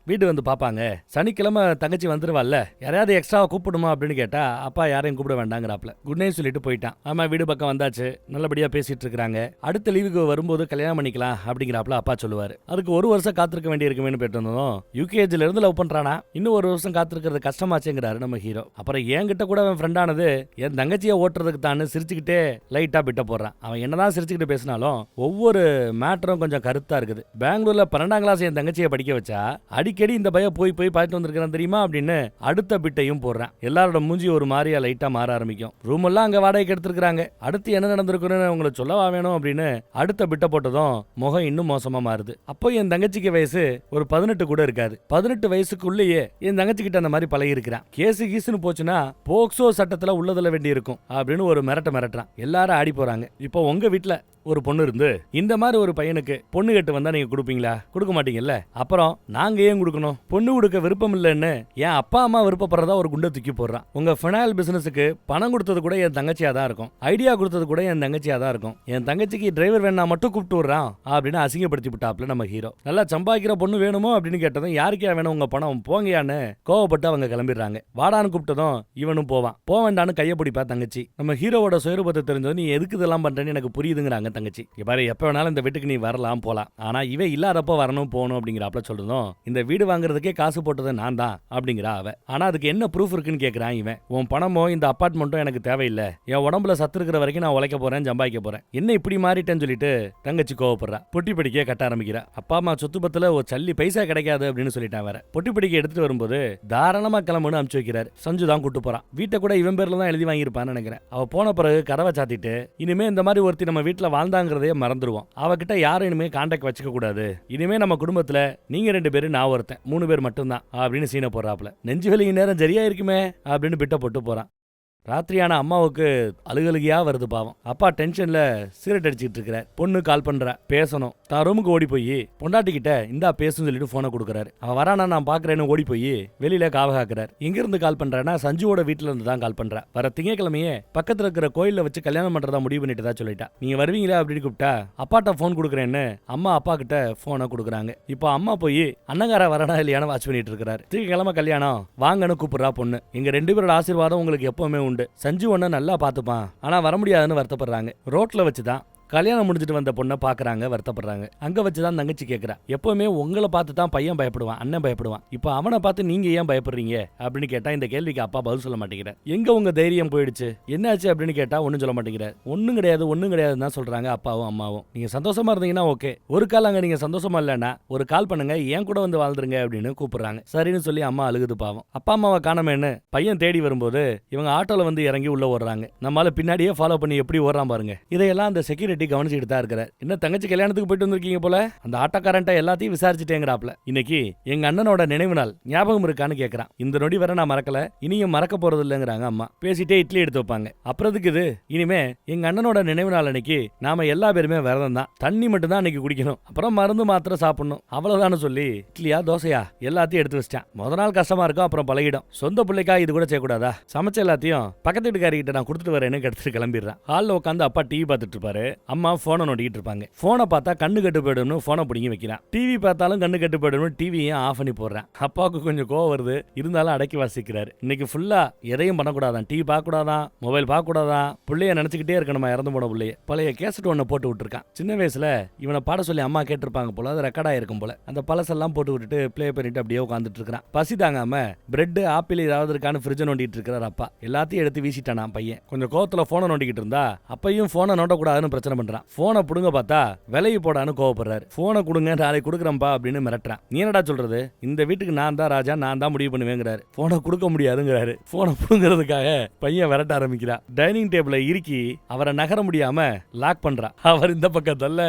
வீடு வந்து பாப்பாங்க, சனிக்கிழமை தங்கச்சி வந்துருவாள்ல, யாரையாவது எக்ஸ்ட்ரா கூப்பிடுமா அப்படின்னு கேட்டா அப்பா யாரையும் கூப்பிட வேண்டாங்கிறாப்ல. குட் நைட் சொல்லிட்டு போயிட்டான். ஆமா வீடு பக்கம் வந்தாச்சு, நல்லபடியா பேசிட்டு இருக்காங்க, அடுத்த லீவுக்கு வரும்போது கல்யாணம் பண்ணிக்கலாம் அப்படிங்கிறாப்ல அப்பா சொல்லுவாரு. அதுக்கு ஒரு வருஷம் காத்திருக்க வேண்டி இருக்குமேனு போயிட்டு வந்ததும் யூகேஜில இருந்து லவ் பண்றானா, இன்னும் ஒரு வருஷம் காத்திருக்கிறது கஷ்டமாச்சுங்கிறாரு நம்ம ஹீரோ. அப்புறம் என்கிட்ட கூட அவன் ஃப்ரெண்டானது என் தங்கச்சியை ஓட்டுறதுக்கு தான் சிரிச்சுக்கிட்டே லைட்டா பிட்ட போடுறான். அவன் என்னதான் சிரிச்சுக்கிட்டு பேசினாலும் ஒவ்வொரு மேட்டரும் கொஞ்சம் கருத்தா இருக்குது. பெங்களூர்ல 12ஆம் கிளாஸ் என் தங்கச்சியை படிக்க வச்சா அடிக்கடி இந்த பையன் போய் பார்த்துட்டு வந்திருக்கான் தெரியுமா அப்படின்னு அடுத்த பிட்டையும் போடுறான். எல்லாரோட மூஞ்சி ஒரு மாதிரியா லைட்டா மாற ஆரம்பிக்கும். ரூம் எல்லாம் அங்க வாடகைக்கு எடுத்துருக்காங்க, அடுத்து என்ன நடந்திருக்குன்னு உங்களை சொல்லவா வேணும் அப்படின்னு அடுத்த பிட்ட போட்டதும் முகம் இன்னும் மோசமா மாறுது. அப்போ என் தங்கச்சிக்கு வயசு ஒரு 18 கூட இருக்காது. 18 வயசுக்குள்ளேயே என் தங்கச்சி கிட்ட அந்த மாதிரி பழகி இருக்கிறான். கேசு கீசுன்னு போச்சுன்னா போக்சோ சட்டத்துல உள்ளதுல வேண்டி இருக்கும் அப்படின்னு ஒரு மிரட்டுறான். எல்லாரும் ஆடி போறாங்க. இப்போ உங்க வீட்டுல ஒரு பொண்ணு இருந்து இந்த மாதிரி ஒரு பையனுக்கு பொண்ணு கேட்டு வந்தா நீங்க கொடுப்பீங்களா? கொடுக்க மாட்டீங்கல்ல. அப்புறம் நாங்க ஏன் கொடுக்கணும்? பொண்ணு கொடுக்க விருப்பம் இல்லைன்னு என் அப்பா அம்மா விருப்பப்படுறதா ஒரு குண்டை தூக்கி போடுறான். உங்க ஃபைனல் பிசினஸுக்கு பணம் கொடுத்தது கூட என் தங்கச்சியா தான் இருக்கும், ஐடியா கொடுத்தது கூட என் தங்கச்சியா தான் இருக்கும். என் தங்கச்சிக்கு டிரைவர் வேணா மட்டும் கூப்பிட்டு விடுறான் அப்படின்னு அசிங்கப்படுத்தி விட்டாப்ல நம்ம ஹீரோ. நல்லா சம்பாதிக்கிற பொண்ணு வேணுமோ அப்படின்னு கேட்டதும் யாருக்கே வேணும் உங்க பணம் போங்கயான்னு கோவப்பட்டு அவங்க கிளம்பிடுறாங்க. வாடான்னு கூப்பிட்டதும் இவனும் போவான். போவேண்டான்னு கையை பிடிப்பா தங்கச்சி. நம்ம ஹீரோவோட சுயரூபத்தை தெரிஞ்சது நீ எதுக்கு இதெல்லாம் பண்றேன்னு எனக்கு புரியுதுங்கிறாங்க தங்கச்சி. பாரு எப்ப வேணாலும் இந்த வீட்டுக்கு நீ வரலாம் போலாம், ஆனா இவ இல்லாதப்ப வரணும் போகணும் அப்படிங்கிறாப்ல சொல்றதும் இந்த வீடு வாங்குறதுக்கே காசு போட்டது நான் தான் அப்படிங்கிறா அவ. ஆனா அதுக்கு என்ன ப்ரூஃப் இருக்குன்னு கேக்குறான் இவன். உன் பணமோ இந்த அபார்ட்மெண்ட்டும் எனக்கு தேவையில்லை, என் உடம்புல சத்து இருக்கிற வரைக்கும் நான் உழைக்க போறேன், சம்பாதிக்க போறேன், என்ன இப்படி மாறிட்டேன்னு சொல்லிட்டு தங்கச்சி கோவப்படுறா. பொட்டி படிக்க கட்ட ஆரம்பிக்கிறா. அப்பா அம்மா சொத்து பத்துல ஒரு சல்லி பைசா கிடைக்காது அப்படின்னு சொல்லிட்டான் வேற. பொட்டி படிக்க எடுத்துட்டு வரும்போது தாராளமா கிளம்புன்னு அனுப்பிச்சு வைக்கிறாரு. சஞ்சு தான் கூட்டு போறான். வீட்டை கூட இவன் பேர்ல தான் எழுதி வாங்கியிருப்பான்னு நினைக்கிறேன். அவ போன பிறகு கதவை சாத்திட்டு இனிமே இந்த மாதிரி ஒருத்தி நம்ம வீட்டுல வாழ்ந்தாங்கிறதே மறந்துடுவோம். அவகிட்ட யாரும் இனிமே கான்டாக்ட் வச்சுக்க கூடாது, இனிமே நம்ம குடும்பத்துல நீங்க 2 பேரு நான் ஒருத்தன் 3 பேர் மட்டும்தான் அப்படின்னு சீனை போடுறாப்ல. நெஞ்சு வலி நேரம் சரியா இருக்குமே அப்படின்னு பிட்ட போட்டு போறான். ராத்திரியான அம்மாவுக்கு அழுகழுகியா வருது பாவம். அப்பா டென்ஷன்ல சிகரெட் அடிச்சுட்டு இருக்கிறார். பொண்ணு கால் பண்ற பேசணும். தான் ரூமுக்கு ஓடி போய் பொண்டாட்டிக்கிட்ட இந்தா பேசுன்னு சொல்லிட்டு போனை கொடுக்குறாரு. அவன் வரானா நான் பாக்குறேன்னு ஓடி போய் வெளியில காவ காக்குறாரு. எங்க இருந்து கால் பண்றேன்னா சஞ்சுவோட வீட்டுல இருந்து தான் கால் பண்றா. வர திங்கக்கிழமையே பக்கத்துல இருக்கிற கோயில்ல வச்சு கல்யாணம் பண்றதா முடிவு பண்ணிட்டு தான் சொல்லிட்டா. நீங்க வருவீங்களா அப்படின்னு கூப்பிட்டா அப்பாட்ட போன் கொடுக்குறேன்னு அம்மா அப்பா கிட்ட போனை கொடுக்குறாங்க. இப்போ அம்மா போய் அண்ணங்கார வரனா இல்லையான வாட்ச் பண்ணிட்டு இருக்காரு. திங்கக்கிழமை கல்யாணம் வாங்கன்னு கூப்பிடுறா பொண்ணு. எங்க 2 பேரோட ஆசீர்வாதம் உங்களுக்கு எப்பவுமே உண்டு. சஞ்சு ஒண்ணு நல்லா பாத்துப்பான், ஆனா வர முடியாதுன்னு வருத்தப்படுறாங்க. ரோட்ல வச்சுதான் கல்யாணம் முடிஞ்சிட்டு வந்த பொண்ணை பாக்குறாங்க, வருத்தப்படுறாங்க. அங்க வச்சுதான் தங்கச்சி கேக்குறா, எப்பவுமே உங்களை பார்த்து தான் பையன் பயப்படுவான், அண்ணன் பயப்படுவான், இப்ப அவனை பார்த்து நீங்க ஏன் பயப்படுறீங்க அப்படின்னு கேட்டா இந்த கேள்விக்கு அப்பா பதில் சொல்ல மாட்டேங்கிறார். எங்க உங்க தைரியம் போயிடுச்சு, என்னாச்சு அப்படின்னு கேட்டா ஒன்னும் சொல்ல மாட்டேங்கிறார். ஒன்னும் கிடையாதுன்னு தான் சொல்றாங்க அப்பாவும் அம்மாவும். நீங்க சந்தோஷமா இருந்தீங்கன்னா ஓகே, ஒரு கால் அங்க நீங்க சந்தோஷமா இல்லைன்னா ஒரு கால் பண்ணுங்க, ஏன் கூட வந்து வாழ்ந்துருங்க அப்படின்னு கூப்பிடுறாங்க. சரின்னு சொல்லி அம்மா அழுகுது பாவம். அப்பா அம்மாவை காணமேன்னு பையன் தேடி வரும்போது இவங்க ஆட்டோல வந்து இறங்கி உள்ள ஓடுறாங்க. நம்மளால பின்னாடியே ஃபாலோ பண்ணி எப்படி ஓடுறான் பாருங்க. இதையெல்லாம் அந்த செக்யூரிட்டி கவனிச்சுட்டு தான் இருக்கிறார். என்ன தங்கச்சி கல்யாணத்துக்கு போயிட்டு வந்திருக்கீங்க போல, அந்த ஆட்டோக்காரன்ட்ட எல்லாத்தையும் விசாரிச்சுட்டேங்கிறாப்ல. இன்னைக்கு எங்க அண்ணனோட நினைவு நாள் ஞாபகம் இருக்கான்னு கேக்குறான். இந்த நொடி வரை நான் மறக்கல, இனியும் மறக்க போறது இல்லைங்கிறாங்க அம்மா. பேசிட்டே இட்லி எடுத்து வைப்பாங்க. அப்புறத்துக்கு இது இனிமே எங்க அண்ணனோட நினைவு நாள் அன்னைக்கு நாம எல்லா பேருமே விரதம் தான், தண்ணி மட்டும் தான் அன்னைக்கு குடிக்கணும், அப்புறம் மருந்து மாத்திரை சாப்பிடணும், அவ்வளவுதான்னு சொல்லி இட்லியா தோசையா எல்லாத்தையும் எடுத்து வச்சிட்டான். முத நாள் கஷ்டமா இருக்கும், அப்புறம் பழகிடும். சொந்த பிள்ளைக்கா இது கூட செய்யக்கூடாதா? சமைச்ச எல்லாத்தையும் பக்கத்து வீட்டுக்காரிகிட்ட நான் கொடுத்துட்டு வரேன்னு எடுத்துட்டு கிளம்பிடுறான். ஹாலில் உட்காந்து அப்பா டிவி பார்த்துட்டு இருப்பாரு, அம்மா போனை நோண்டிட்டு இருப்பாங்க. போனை பார்த்தா கண்ணு கட்டு போயிடும்னு போனை பிடிங்கி வைக்கிறான். டிவி பார்த்தாலும் கண்ணு கட்டு போயிடும், டிவியும் ஆஃப் பண்ணி போடுறான். அப்பாவுக்கு கொஞ்சம் கோவம் வருது, இருந்தாலும் அடக்கி வாசிக்கிறாரு. இன்னைக்கு ஃபுல்லா எதையும் பண்ணக்கூடாதான், டிவி பார்க்க கூடாதான், மொபைல் பார்க்க கூடாதான், பிள்ளைய நினைச்சுக்கிட்டே இருக்கணுமா இறந்து போன பிள்ளைய. பழைய கேசட் ஒண்ணு போட்டு விட்டுருக்கான். சின்ன வயசுல இவனை பாட சொல்லி அம்மா கேட்டிருப்பாங்க போல, அது ரெக்கார்டா இருக்கும் போல. அந்த பழசெல்லாம் போட்டு விட்டுட்டு பிளே பண்ணிட்டு அப்படியே உட்காந்துட்டு இருக்கான். பசி தாங்காம பிரெட் ஆப்பிள் ஏதாவது இருக்கான்னு ஃப்ரிட்ஜ் நோண்டிட்டு இருக்கிறார் அப்பா. எல்லாத்தையும் எடுத்து வீசிட்டானா பையன். கொஞ்சம் கோவத்துல போனை நோண்டிக்கிட்டு இருந்தா அப்பையும் போனை நோண்டக்கூடாதுன்னு பிரச்சனை பண்றான். போனை புடுங்க பார்த்தா விலையை போடான்னு கோவப்படுறாரு. போனை கொடுங்க நாளைக்கு கொடுக்குறப்பா அப்படின்னு மிரட்டுறான். நீ என்னடா சொல்றது, இந்த வீட்டுக்கு நான் தான் ராஜா, நான் தான் முடிவு பண்ணுவேங்கிறாரு. போனை கொடுக்க முடியாதுங்கிறாரு. போனை புடுங்கிறதுக்காக பையன் விரட்ட ஆரம்பிக்கிறான். டைனிங் டேபிள இறுக்கி அவரை நகர முடியாம லாக் பண்றான். அவர் இந்த பக்கம் தள்ள,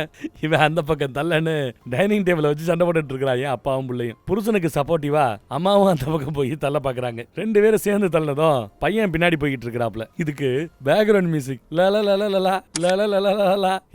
இவன் அந்த பக்கம் தள்ளன்னு டைனிங் டேபிள வச்சு சண்டை போட்டுட்டு இருக்கிறாங்க அப்பாவும் பிள்ளையும். புருஷனுக்கு சப்போர்ட்டிவா அம்மாவும் அந்த பக்கம் போய் தள்ள பாக்குறாங்க. 2 பேரும் சேர்ந்து தள்ளதும் பையன் பின்னாடி போய்கிட்டு இருக்கிறாப்ல. இதுக்கு பேக்ரவுண்ட் மியூசிக்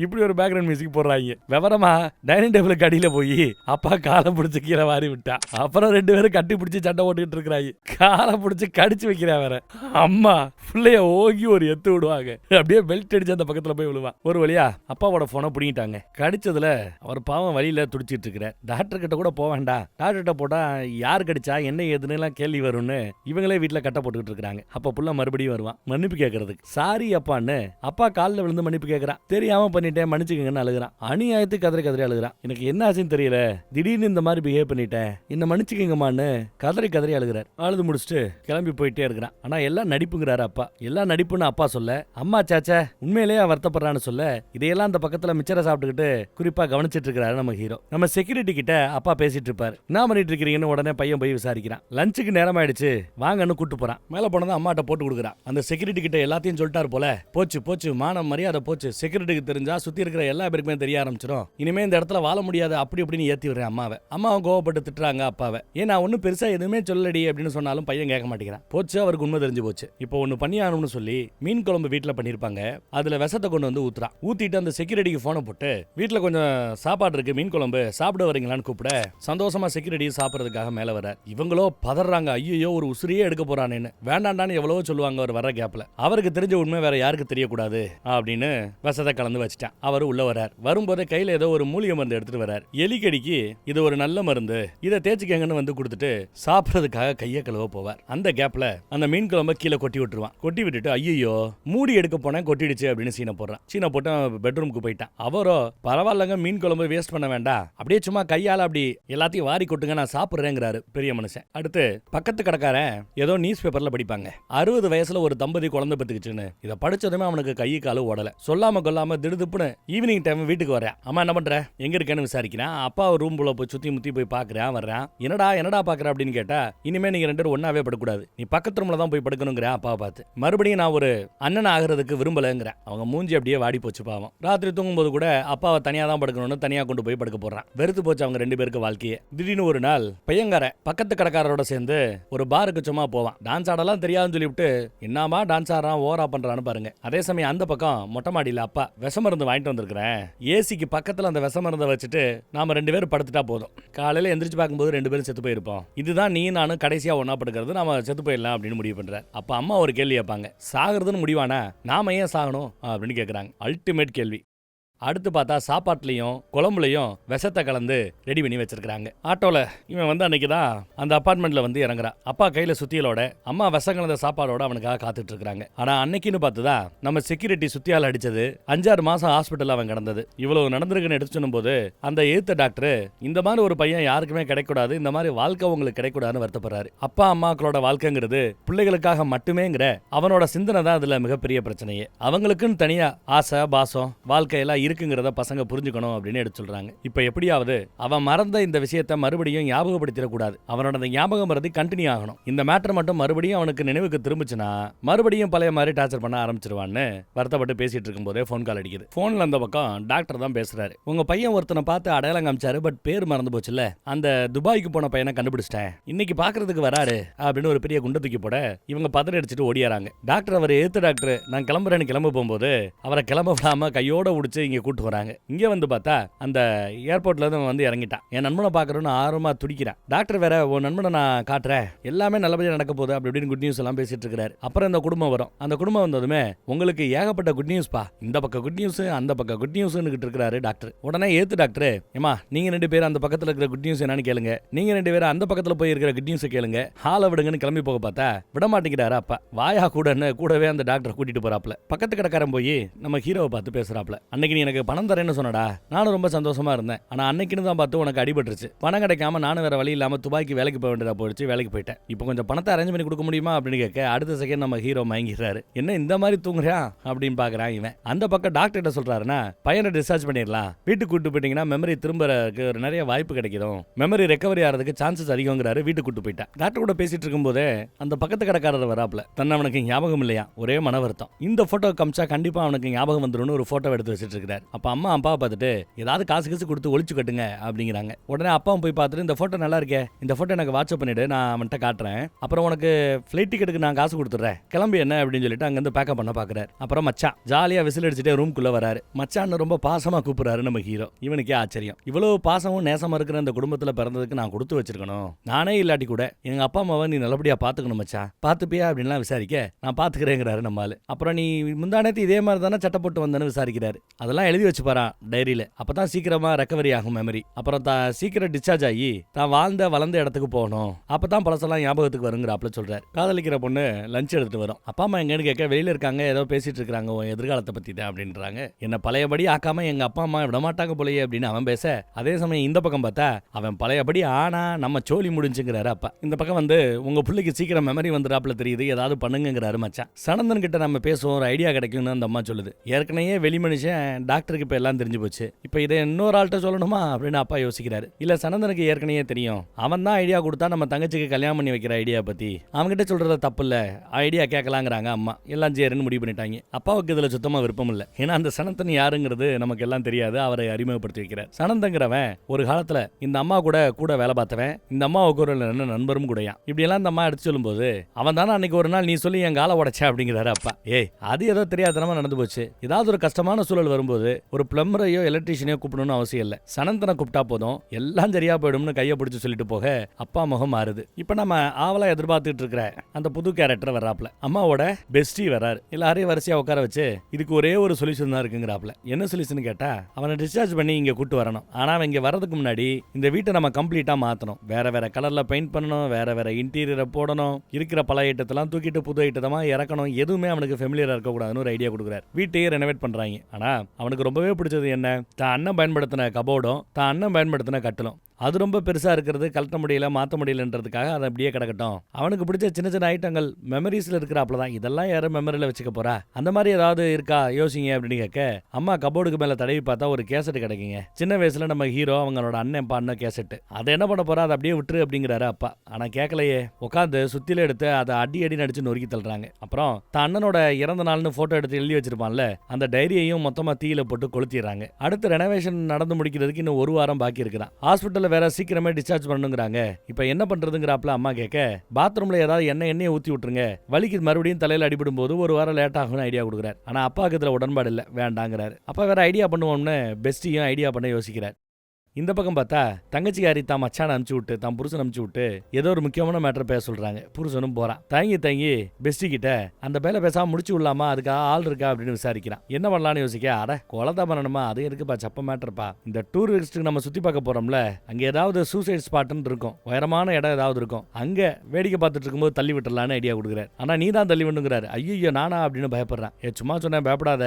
இப்படி ஒரு பேக்ரவுண்ட் மியூசிக் போடுறாங்க. விவரமா டைனிங் டேபிளுக்கு அடியில போய் அப்பா காலை பிடிச்சு கீழே வாரி விட்டா. அப்புறம் 2 பேரும் கட்டி பிடிச்சி சண்டை போட்டுக்கிட்டு இருக்கிறாங்க. காலை பிடிச்சி கடிச்சு வைக்கிறா வேற. அம்மா பிள்ளைய ஓகி ஒரு எத்து விடுவாங்க. அப்படியே பெல்ட் அடிச்சு அந்த பக்கத்துல போய் விழுவான். ஒரு வழியா அப்பாவோட போனை பிடிங்கிட்டாங்க. கடிச்சதுல அவர் பாவம் வழியில துடிச்சிட்டு இருக்கிறார். டாக்டர் கிட்ட கூட போக வேண்டாம், டாக்டர் கிட்ட போட்டா யார் கடிச்சா என்ன ஏதுன்னு எல்லாம் கேள்வி வரும்னு இவங்களே வீட்டுல கட்ட போட்டுக்கிட்டு இருக்காங்க. அப்ப புள்ள மறுபடியும் வருவான் மன்னிப்பு கேட்கறதுக்கு. சாரி அப்பான்னு அப்பா காலில் விழுந்து மன்னிப்பு கேட்கறான். தெரியும் தெரியாம பண்ணிட்டேன் மன்னிச்சுக்கங்கன்னு அழுகுறான். அநியாயத்துக்கு கதறி கதறி அழுகுறான். எனக்கு என்ன ஆச்சுன்னு தெரியல, திடீர்னு இந்த மாதிரி பிஹேவ் பண்ணிட்டேன், என்ன மன்னிச்சுக்கங்கம்மான்னு கதறி கதறி அழுகுறாரு. அழுது முடிச்சுட்டு கிளம்பி போயிட்டே இருக்கிறான். ஆனா எல்லாம் நடிப்புங்கிறாரு அப்பா. எல்லாம் நடிப்புன்னு அப்பா சொல்ல, அம்மா சாச்சா உண்மையிலேயே வருத்தப்படுறான்னு சொல்ல, இதையெல்லாம் அந்த பக்கத்துல மிச்சரை சாப்பிட்டுக்கிட்டு குறிப்பா கவனிச்சிட்டு இருக்காரு நம்ம ஹீரோ. நம்ம செக்யூரிட்டி கிட்ட அப்பா பேசிட்டு இருப்பாரு. என்ன பண்ணிட்டு இருக்கீங்கன்னு உடனே பையன் போய் விசாரிக்கிறான். லஞ்சுக்கு நேரம் ஆயிடுச்சு வாங்கன்னு கூட்டு போறான். மேல போனதான் அம்மாட்ட போட்டு கொடுக்குறான். அந்த செக்யூரிட்டி கிட்ட எல்லாத்தையும் சொல்லிட்டாரு போல. போச்சு போச்சு, மானம் மரியாதை போச்சு. செக்யூரிட்டிக்கு தெரிஞ்சா சுத்தி இருக்கிற எல்லா பேருக்குமே தெரிய ஆரம்பிச்சிடும். இனிமே இந்த இடத்துல வாழ முடியாது அப்படி இப்படின்னு ஏத்தி விடுறேன் அம்மாவை. அம்மாவும் கோவப்பட்டு திட்டுறாங்க அப்பாவை. ஏன்னா ஒன்னும் பெருசா எதுவுமே சொல்லடி அப்படின்னு சொன்னாலும் பையன் கேட்க மாட்டேங்கிறான். போச்சு, அவருக்கு உண்மை தெரிஞ்சு போச்சு. இப்போ ஒன்னு பண்ணியாகணும்னு சொல்லி மீன் குழம்பு வீட்டுல பண்ணிருப்பாங்க. அதுல விஷத்தை கொண்டு வந்து ஊத்துறான். ஊத்திட்டு அந்த செக்யூரிட்டிக்கு போனை போட்டு வீட்டுல கொஞ்சம் சாப்பாடு இருக்கு, மீன் குழம்பு சாப்பிட வரீங்களான்னு கூப்பிட சந்தோஷமா செக்யூரிட்டி சாப்பிடறதுக்காக மேல வர இவங்களோ பதறாங்க. ஐயோ ஒரு உசிரியே எடுக்க போறானேன்னு. வேண்டாண்டான்னு எவ்வளவோ சொல்லுவாங்க. அவர் வர கேப்ல அவருக்கு தெரிஞ்ச உண்மை வேற யாருக்கு தெரியக்கூடாது அப்படின்னு விஷத்தை கலந்து வச்சுட்டான். அவர் உள்ள வரார். வரும்போதே கையில ஏதோ ஒரு மூலிகை மருந்து எடுத்துட்டு வரார். எலிக்கடிக்கு இது ஒரு நல்ல மருந்து, இதை தேய்ச்சிக்கங்கன்னு வந்து கொடுத்துட்டு சாப்பிடறதுக்காக கையை கழுவ போவார். அந்த கேப்ல அந்த மீன் குழம்பை கீழே கொட்டி விட்டுருவான். கொட்டி விட்டுட்டு ஐயோ மூடி எடுக்க போனேன் கொட்டிடுச்சு அப்படின்னு சீனை போடுறான். சீனை போட்டு பெட்ரூமுக்கு போயிட்டான். அவரோ பரவாயில்லங்க, மீன் குழம்பு வேஸ்ட் பண்ண வேண்டாம், அப்படியே சும்மா கையால அப்படி எல்லாத்தையும் வாரி கொட்டுங்க, நான் சாப்பிடுறேங்கிறாரு பெரிய மனுஷன். அடுத்து பக்கத்து கடைக்காரன் ஏதோ நியூஸ் பேப்பர்ல படிப்பாங்க, 60 வயசுல ஒரு தம்பதி குழந்தை பெத்துக்குச்சுன்னு. இதை படிச்சதுமே அவனுக்கு கை காலு ஓடல. சொல்லாம கொல்லாம திடுதுப்புன்னு ஈவினிங் டைம் வீட்டுக்கு வரேன். அம்மா என்ன பண்ற, எங்க இருக்கேன்னு விசாரிக்கிறான். அப்பா ரூம் குள்ள போய் சுத்தி முத்தி போய் பாக்குறேன். வர்றான். என்னடா பாக்குற அப்படின்னு கேட்டா, இனிமே நீங்க 2 பேரும் ஒன்னாவே படக்கூடாது, நீ பக்கத்து ரூம்ல தான் போய் படுக்கணுங்கிற அப்பாவை பார்த்து. மறுபடியும் நான் ஒரு அண்ணன் ஆகிறதுக்கு விரும்பலங்கிற. அவங்க மூஞ்சி அப்படியே வாடி போச்சு பாவம். ராத்திரி தூங்கும்போது கூட அப்பாவை தனியா தான் படுக்கணும்னு தனியா கொண்டு போய் படுக்க போறான். வெறுத்து போச்சு அவங்க 2 பேருக்கு வாழ்க்கையே. திடீர்னு ஒரு நாள் பையங்கார பக்கத்து கடைக்காரரோட சேர்ந்து ஒரு பாருக்கு சும்மா போவான். டான்ஸ் ஆடலாம் தெரியாதுன்னு சொல்லிவிட்டு என்னமா டான்ஸ் ஆடுறான் ஓரா பண்றான்னு பாருங்க. அதே சமயம் அந்த பக்கம் மொட்டை மாடியில அப்பா விஷ மருந்து வாங்கிட்டு வந்திருக்கிறேன், ஏசிக்கு பக்கத்துல அந்த விஷ மருந்தை வச்சுட்டு நாம 2 பேரும் படுத்துட்டா போதும், காலையில எந்திரிச்சு பார்க்கும்போது 2 பேரும் செத்து போயிருப்போம், இதுதான் நீ நானும் கடைசியா ஒன்னா படுக்கிறது, நாம செத்து போயிடலாம் அப்படின்னு முடிவு பண்ற. அப்ப அம்மா ஒரு கேள்வி கேட்பாங்க, சாகிறதுன்னு முடிவானா நாம ஏன் சாகணும் அப்படின்னு கேட்கறாங்க. அல்டிமேட் கேள்வி. அடுத்து பார்த்தா சாப்பாட்டுலையும் குழம்புலையும் விஷத்தை கலந்து ரெடி பண்ணி வச்சிருக்காங்க. ஆட்டோல இவன் வந்து அன்னைக்கு தான் அந்த அபார்ட்மெண்ட்ல வந்து இறங்குறான். அப்பா கையில சுத்தியலோட அம்மா விஷம் கலந்த சாப்பாடோட அவனுக்காக காத்துட்டு இருக்காங்க. ஆனா அன்னைக்குன்னு பார்த்துதான் நம்ம செக்யூரிட்டி சுத்தியால் அடிச்சது 5-6 மாசம் ஹாஸ்பிட்டல் அவன் கிடந்தது. இவ்வளவு நடந்திருக்குன்னு எடுத்து சொல்லும் போது அந்த ஏத்த டாக்டர் இந்த மாதிரி ஒரு பையன் யாருக்குமே கிடைக்கூடாது, இந்த மாதிரி வாழ்க்கை உங்களுக்கு கிடைக்கூடாதுன்னு வருத்தப்படுறாரு. அப்பா அம்மாக்களோட வாழ்க்கைங்கிறது பிள்ளைகளுக்காக மட்டுமேங்கிற அவனோட சிந்தனை தான் அதுல மிகப்பெரிய பிரச்சனையே. அவங்களுக்குன்னு தனியா ஆசை பாசம் வாழ்க்கையெல்லாம் இருக்குங்கிறத பசங்க புரிஞ்சுக்கணும் அப்படின்னு எடுத்து சொல்றாங்க. இப்ப எப்படியாவது அவன் மறந்த இந்த விஷயத்தை மறுபடியும் ஞாபகப்படுத்திடக்கூடாது. அவனோட அந்த ஞாபகம் மறதி கண்டினியூ ஆகணும். இந்த மேட்டர் மட்டும் மறுபடியும் அவனுக்கு நினைவுக்கு திரும்பிச்சுன்னா மறுபடியும் பழைய மாதிரி டார்ச்சர் பண்ண ஆரம்பிச்சிருவான்னு வருத்தப்பட்டு பேசிட்டு இருக்கும் போதே போன் கால் அடிக்குது. போன்ல அந்த பக்கம் டாக்டர் தான் பேசுறாரு. உங்க பையன் ஒருத்தனை பார்த்து அடையாளம் காமிச்சாரு, பட் பேர் மறந்து போச்சுல்ல, அந்த துபாய்க்கு போன பையனை கண்டுபிடிச்சிட்டேன், இன்னைக்கு பாக்குறதுக்கு வராரு அப்படின்னு ஒரு பெரிய குண்டை தூக்கி போட இவங்க பதறி அடிச்சுட்டு ஓடியாராங்க. டாக்டர் அவர் ஏத்து டாக்டர் நான் கிளம்புறேன்னு கிளம்ப போகும்போது அவரை கிளம்ப விடாம கையோட உடிச்சு இங்க கூட்டு வராங்க. இங்க வந்து பார்த்தா அந்த ஏர்போர்ட்ல இருந்து வந்து இறங்கிட்டான். என் நண்பனை பாக்குறேன்னு ஆர்வமா துடிக்கிறான். டாக்டர் வேற உன் நண்பனை நான் காட்டுறேன், எல்லாமே நல்லபடியா நடக்க போகுது அப்படி இப்படின்னு குட் நியூஸ் எல்லாம் பேசிட்டு இருக்காரு. அப்புறம் இந்த குடும்பம் வரும். அந்த குடும்பம் வந்ததுமே உங்களுக்கு ஏகப்பட்ட குட் நியூஸ் பா, இந்த பக்கம் குட் நியூஸ் அந்த பக்கம் குட் நியூஸ் இருக்கிறாரு டாக்டர். உடனே ஏத்து டாக்டர், ஏமா நீங்க 2 பேரும் அந்த பக்கத்துல இருக்கிற குட் நியூஸ் என்னன்னு கேளுங்க, நீங்க 2 பேரும் அந்த பக்கத்துல போய் இருக்கிற குட் நியூஸ் கேளுங்க, ஹால விடுங்கன்னு கிளம்பி போக பார்த்தா விட மாட்டேங்கிறாரு அப்பா. வாயா கூடவே அந்த டாக்டர் கூட்டிட்டு போறாப்ல. பக்கத்து கடைக்காரன் போய் நம்ம ஹீரோவை பார்த்து பேசுறாப்ல. அன்னைக்கு நீ எனக்கு பணம் தரேன்னு சொன்னடா, நானும் ரொம்ப சந்தோஷமா இருந்தேன், ஆனா அன்னைக்குன்னு தான் பார்த்து உனக்கு அடிபட்டுருச்சு, பணம் கிடைக்காம நானும் வேற வழி இல்லாம துபாய்க்கு வேலைக்கு போக வேண்டியதா போயிடுச்சு, வேலைக்கு போயிட்டேன், இப்போ கொஞ்சம் பணத்தை அரேஞ்ச் பண்ணி கொடுக்க முடியுமா அப்படின்னு கேட்க அடுத்த செகண்ட் நம்ம ஹீரோ மயங்கிறாரு. என்ன இந்த மாதிரி தூங்குறியா அப்படின்னு பாக்குறான் இவன். அந்த பக்கம் டாக்டர் கிட்ட சொல்றாருன்னா பையனை டிஸ்சார்ஜ் பண்ணிடலாம், வீட்டுக்கு கூட்டு போயிட்டீங்கன்னா மெமரி திரும்பறதுக்கு ஒரு நிறைய வாய்ப்பு கிடைக்கும், மெமரி ரெக்கவரி ஆகிறதுக்கு சான்சஸ் அதிகங்கிறாரு. வீட்டுக்கு கூட்டு போயிட்டா. டாக்டர் கூட பேசிட்டு இருக்கும் போதே அந்த பக்கத்து கடைக்காரர் வராப்ல. தன்னை அவனுக்கு ஞாபகம் இல்லையா, ஒரே மன வருத்தம். இந்த போட்டோ காமிச்சா கண்டிப்பா அவனுக்கு ஞாபகம் வந்துடும் ஒரு போட்டோ எடுத்து வச்சிட்டு இருக்காரு. அப்ப அம்மா அப்பாவை பார்த்துட்டு ஏதாவது காசு கொடுத்து ஒளிச்சு கட்டுங்க அப்படிங்கிறாங்க. உடனே அப்பாவும் போய் பார்த்துட்டு இந்த போட்டோ நல்லா இருக்கே, இந்த போட்டோ எனக்கு வாட்ஸ்அப் பண்ணிடு, நான் அவன்கிட்ட காட்டுறேன், அப்புறம் உனக்கு ஃபிளைட் டிக்கெட்டுக்கு நான் காசு கொடுத்துறேன், கிளம்பி என்ன அப்படின்னு சொல்லிட்டு அங்கிருந்து பேக்கப் பண்ண பாக்குறாரு. அப்புறம் மச்சான் ஜாலியா விசில் அடிச்சுட்டே ரூம்குள்ள வராரு. மச்சான்னு ரொம்ப பாசமா கூப்பிடுறாரு நம்ம ஹீரோ. இவனுக்கே ஆச்சரியம், இவ்வளவு பாசமும் நேசமா இருக்கிற இந்த குடும்பத்துல பிறந்ததுக்கு நான் கொடுத்து வச்சிருக்கணும், நானே இல்லாட்டி கூட எங்க அப்பா அம்மாவை நீ நல்லபடியா பாத்துக்கணும் மச்சான், பாத்துப்பியா அப்படின்லாம் விசாரிக்க நான் பாத்துக்கிறேங்கிறாரு நம்மால். அப்புறம் நீ முந்தானத்து இதே மாதிரி தானே சட்டை போட்டு வந்தேன்னு விசாரிக்கிறாரு. அதெல்லாம் இதெல்லாம் எழுதி வச்சுப்பாரான் டைரியில. அப்பதான் சீக்கிரமா ரெக்கவரி ஆகும் மெமரி. அப்புறம் சீக்கிரம் டிஸ்சார்ஜ் ஆகி தான் வாழ்ந்த வளர்ந்த இடத்துக்கு போகணும், அப்பதான் பழசெல்லாம் ஞாபகத்துக்கு வருங்கிறாப்ல சொல்றாரு. காதலிக்கிற பொண்ணு லஞ்ச் எடுத்துட்டு வரும். அப்பா அம்மா எங்கன்னு கேட்க வெளியில இருக்காங்க, ஏதோ பேசிட்டு இருக்காங்க உன் எதிர்காலத்தை பத்தி தான் அப்படின்றாங்க. என்ன பழையபடி ஆக்காம எங்க அப்பா அம்மா விடமாட்டாங்க போலயே அப்படின்னு அவன் பேச, அதே சமயம் இந்த பக்கம் பார்த்தா அவன் பழையபடி ஆனா நம்ம சோலி முடிஞ்சுங்கிறாரு அப்பா. இந்த பக்கம் வந்து உங்க பிள்ளைக்கு சீக்கிரம் மெமரி வந்துடாப்ல தெரியுது, ஏதாவது பண்ணுங்கிறாரு மச்சான். சனந்தன் கிட்ட நம்ம பேசுவோம், ஒரு ஐடியா கிடைக்கும்னு அந்த அம்மா சொல்லுது. ஏற்கனவே வெளி மனுஷன் டாக்டருக்கு இப்ப எல்லாம் தெரிஞ்சு போச்சு, இப்ப இதை இன்னொரு ஆள்கிட்ட சொல்லணுமா அப்படின்னு அப்பா யோசிக்கிறாரு. இல்ல சனந்தனுக்கு ஏற்கனவே தெரியும், அவன் தான் ஐடியா கொடுத்தா நம்ம தங்கச்சிக்கு கல்யாணம் பண்ணி வைக்கிற ஐடியா பத்தி அவன்கிட்ட சொல்றத தப்பு இல்ல, ஐடியா கேட்கலாங்கிறாங்க அம்மா. எல்லாம் சேருன்னு முடிவு பண்ணிட்டாங்க. அப்பாவுக்கு இதுல சுத்தமா விருப்பம் இல்ல. ஏன்னா அந்த சனந்தன் யாருங்கிறது நமக்கு எல்லாம் தெரியாது, அவரை அறிமுகப்படுத்தி வைக்கிறார். சனந்தங்கிறவன் ஒரு காலத்துல இந்த அம்மா கூட வேலை பார்த்தவன், இந்த அம்மாவுக்கு ஒரு நண்பரும் கூடயா. இப்படி எல்லாம் இந்த அம்மா எடுத்து சொல்லும் போது அவன் தானே அன்னைக்கு ஒரு நாள் நீ சொல்லி என் காலை உடைச்ச அப்படிங்கிறாரு அப்பா. ஏய் அது ஏதோ தெரியாதனமா நடந்து போச்சு, ஏதாவது ஒரு கஷ்டமான சூழல் வரும்போது ஒரு பிளம்பரையோ எலக்ட்ரீஷியனையோ கூப்பிடணும்னு அவசியம் இல்ல, சனந்தனை கூப்பிட்டா போதும் எல்லாம் சரியா போயிடும்னு கையை பிடிச்சு சொல்லிட்டு போக அப்பா முகம் மாறுது. இப்ப நம்ம ஆவலா எதிர்பார்த்துட்டு இருக்கிற அந்த புது கேரக்டர் வர்றாப்ல, அம்மாவோட பெஸ்டி வர்றாரு. எல்லாரையும் வரிசையா உட்கார வச்சு இதுக்கு ஒரே ஒரு சொல்யூஷன் தான் இருக்குங்கிறாப்ல. என்ன சொல்யூஷன் கேட்டா, அவனை டிஸ்சார்ஜ் பண்ணி இங்க கூட்டு வரணும். ஆனா அவன் இங்க வர்றதுக்கு முன்னாடி இந்த வீட்டை நம்ம கம்ப்ளீட்டா மாத்தணும், வேற வேற கலர்ல பெயிண்ட் பண்ணணும், வேற வேற இன்டீரியரை போடணும், இருக்கிற பழைய ஐட்டத்தெல்லாம் தூக்கிட்டு புது ஐட்டமா இறக்கணும், எதுவுமே அவனுக்கு ஃபெமிலியரா இருக்க கூடாதுன்னு ஒரு ஐடியா கொடுக்குறாரு. வீட்டையே ரெனோவேட் பண்றாங்க. ஆனா அவனுக்கு ரொம்பவே பிடிச்சது என்ன, தான் அண்ணன் பயன்படுத்தின கபோர்டும் தான் அண்ணன் பயன்படுத்தின கட்டிலும். அது ரொம்ப பெருசா இருக்கிறது, கழட்ட முடியல மாற்ற முடியலன்றதுக்காக அதை அப்படியே கிடக்கட்டும். அவனுக்கு பிடிச்ச சின்ன சின்ன ஐட்டங்கள் மெமரிஸ்ல இருக்கிறாப்ல தான், இதெல்லாம் யாரும் மெமரியில வச்சுக்க போறா, அந்த மாதிரி ஏதாவது இருக்கா யோசிங்க அப்படின்னு கேட்க, அம்மா கபோர்டுக்கு மேல தடவி பார்த்தா ஒரு கேசட் கிடைக்குங்க. சின்ன வயசுல நம்ம ஹீரோ அவங்களோட அண்ணன் பாடின கேசட். அதை என்ன பண்ண போறா, அதை அப்படியே விட்டுரு அப்படிங்கிறாரு அப்பா. ஆனா கேட்கலையே, உட்காந்து சுத்தில எடுத்து அதை அடி நடிச்சு நொறுக்கி தள்ளுறாங்க. அப்புறம் தான் அண்ணனோட இறந்த நாள்னு போட்டோ எடுத்து எழுதி வச்சிருப்பான்ல, அந்த டைரியையும் மொத்தமா தீயில போட்டு கொளுத்திடுறாங்க. அடுத்து ரெனோவேஷன் நடந்து முடிக்கிறதுக்கு இன்னும் ஒரு வாரம் பாக்கி இருக்கிறான். ஹாஸ்பிட்டல் வேற சீக்கிரமே டிஸ்சார்ஜ் பண்ணுங்கிறாங்க. இப்ப என்ன பண்றதுங்கிறாப்ல அம்மா கேட்க, பாத்ரூம்ல ஏதாவது எண்ணெய் ஊத்தி விட்டுருங்க, வலிக்கு மறுபடியும் தலையில அடிபடும் போது ஒரு வாரம் லேட் ஆகும்னு ஐடியா கொடுக்குறாரு. ஆனா அப்பாவுக்கு இதுல உடன்பாடு இல்ல, வேண்டாங்கிறாரு. அப்பா வேற ஐடியா பண்ணுவோம்னு பெஸ்டியும் ஐடியா பண்ண யோசிக்கிறார். இந்த பக்கம் பார்த்தா தங்கச்சிக்காரி தான் மச்சான அனுப்பிச்சு விட்டு தான் புருஷன் அனுப்பிச்சு விட்டு ஏதோ ஒரு முக்கியமான மேட்டர் பேச சொல்றாங்க. புருஷனும் போறான். தங்கி பெஸ்டி கிட்ட அந்த பேல பேசாம முடிச்சு விடலாமா, அதுக்காக ஆள் இருக்கா அப்படின்னு விசாரிக்கிறான். என்ன பண்ணலான்னு யோசிக்க, அட கொலதா பண்ணணுமா, அது இருக்குப்பா சப்ப மேட்டர்ப்பா, இந்த டூரிஸ்ட்டுக்கு நம்ம சுத்தி பார்க்க போறோம்ல, அங்க ஏதாவது சூசைட் ஸ்பாட்னு இருக்கும், உயரமான இடம் ஏதாவது இருக்கும், அங்க வேடிக்கை பார்த்துட்டு இருக்கும்போது தள்ளி விட்டுறலான்னு ஐடியா கொடுக்குறாரு. ஆனா நீ தான் தள்ளி விட்டுங்கிறாரு. ஐயோ நானா அப்படின்னு பயப்படுறான். சும்மா சொன்னேன் பயப்படாத,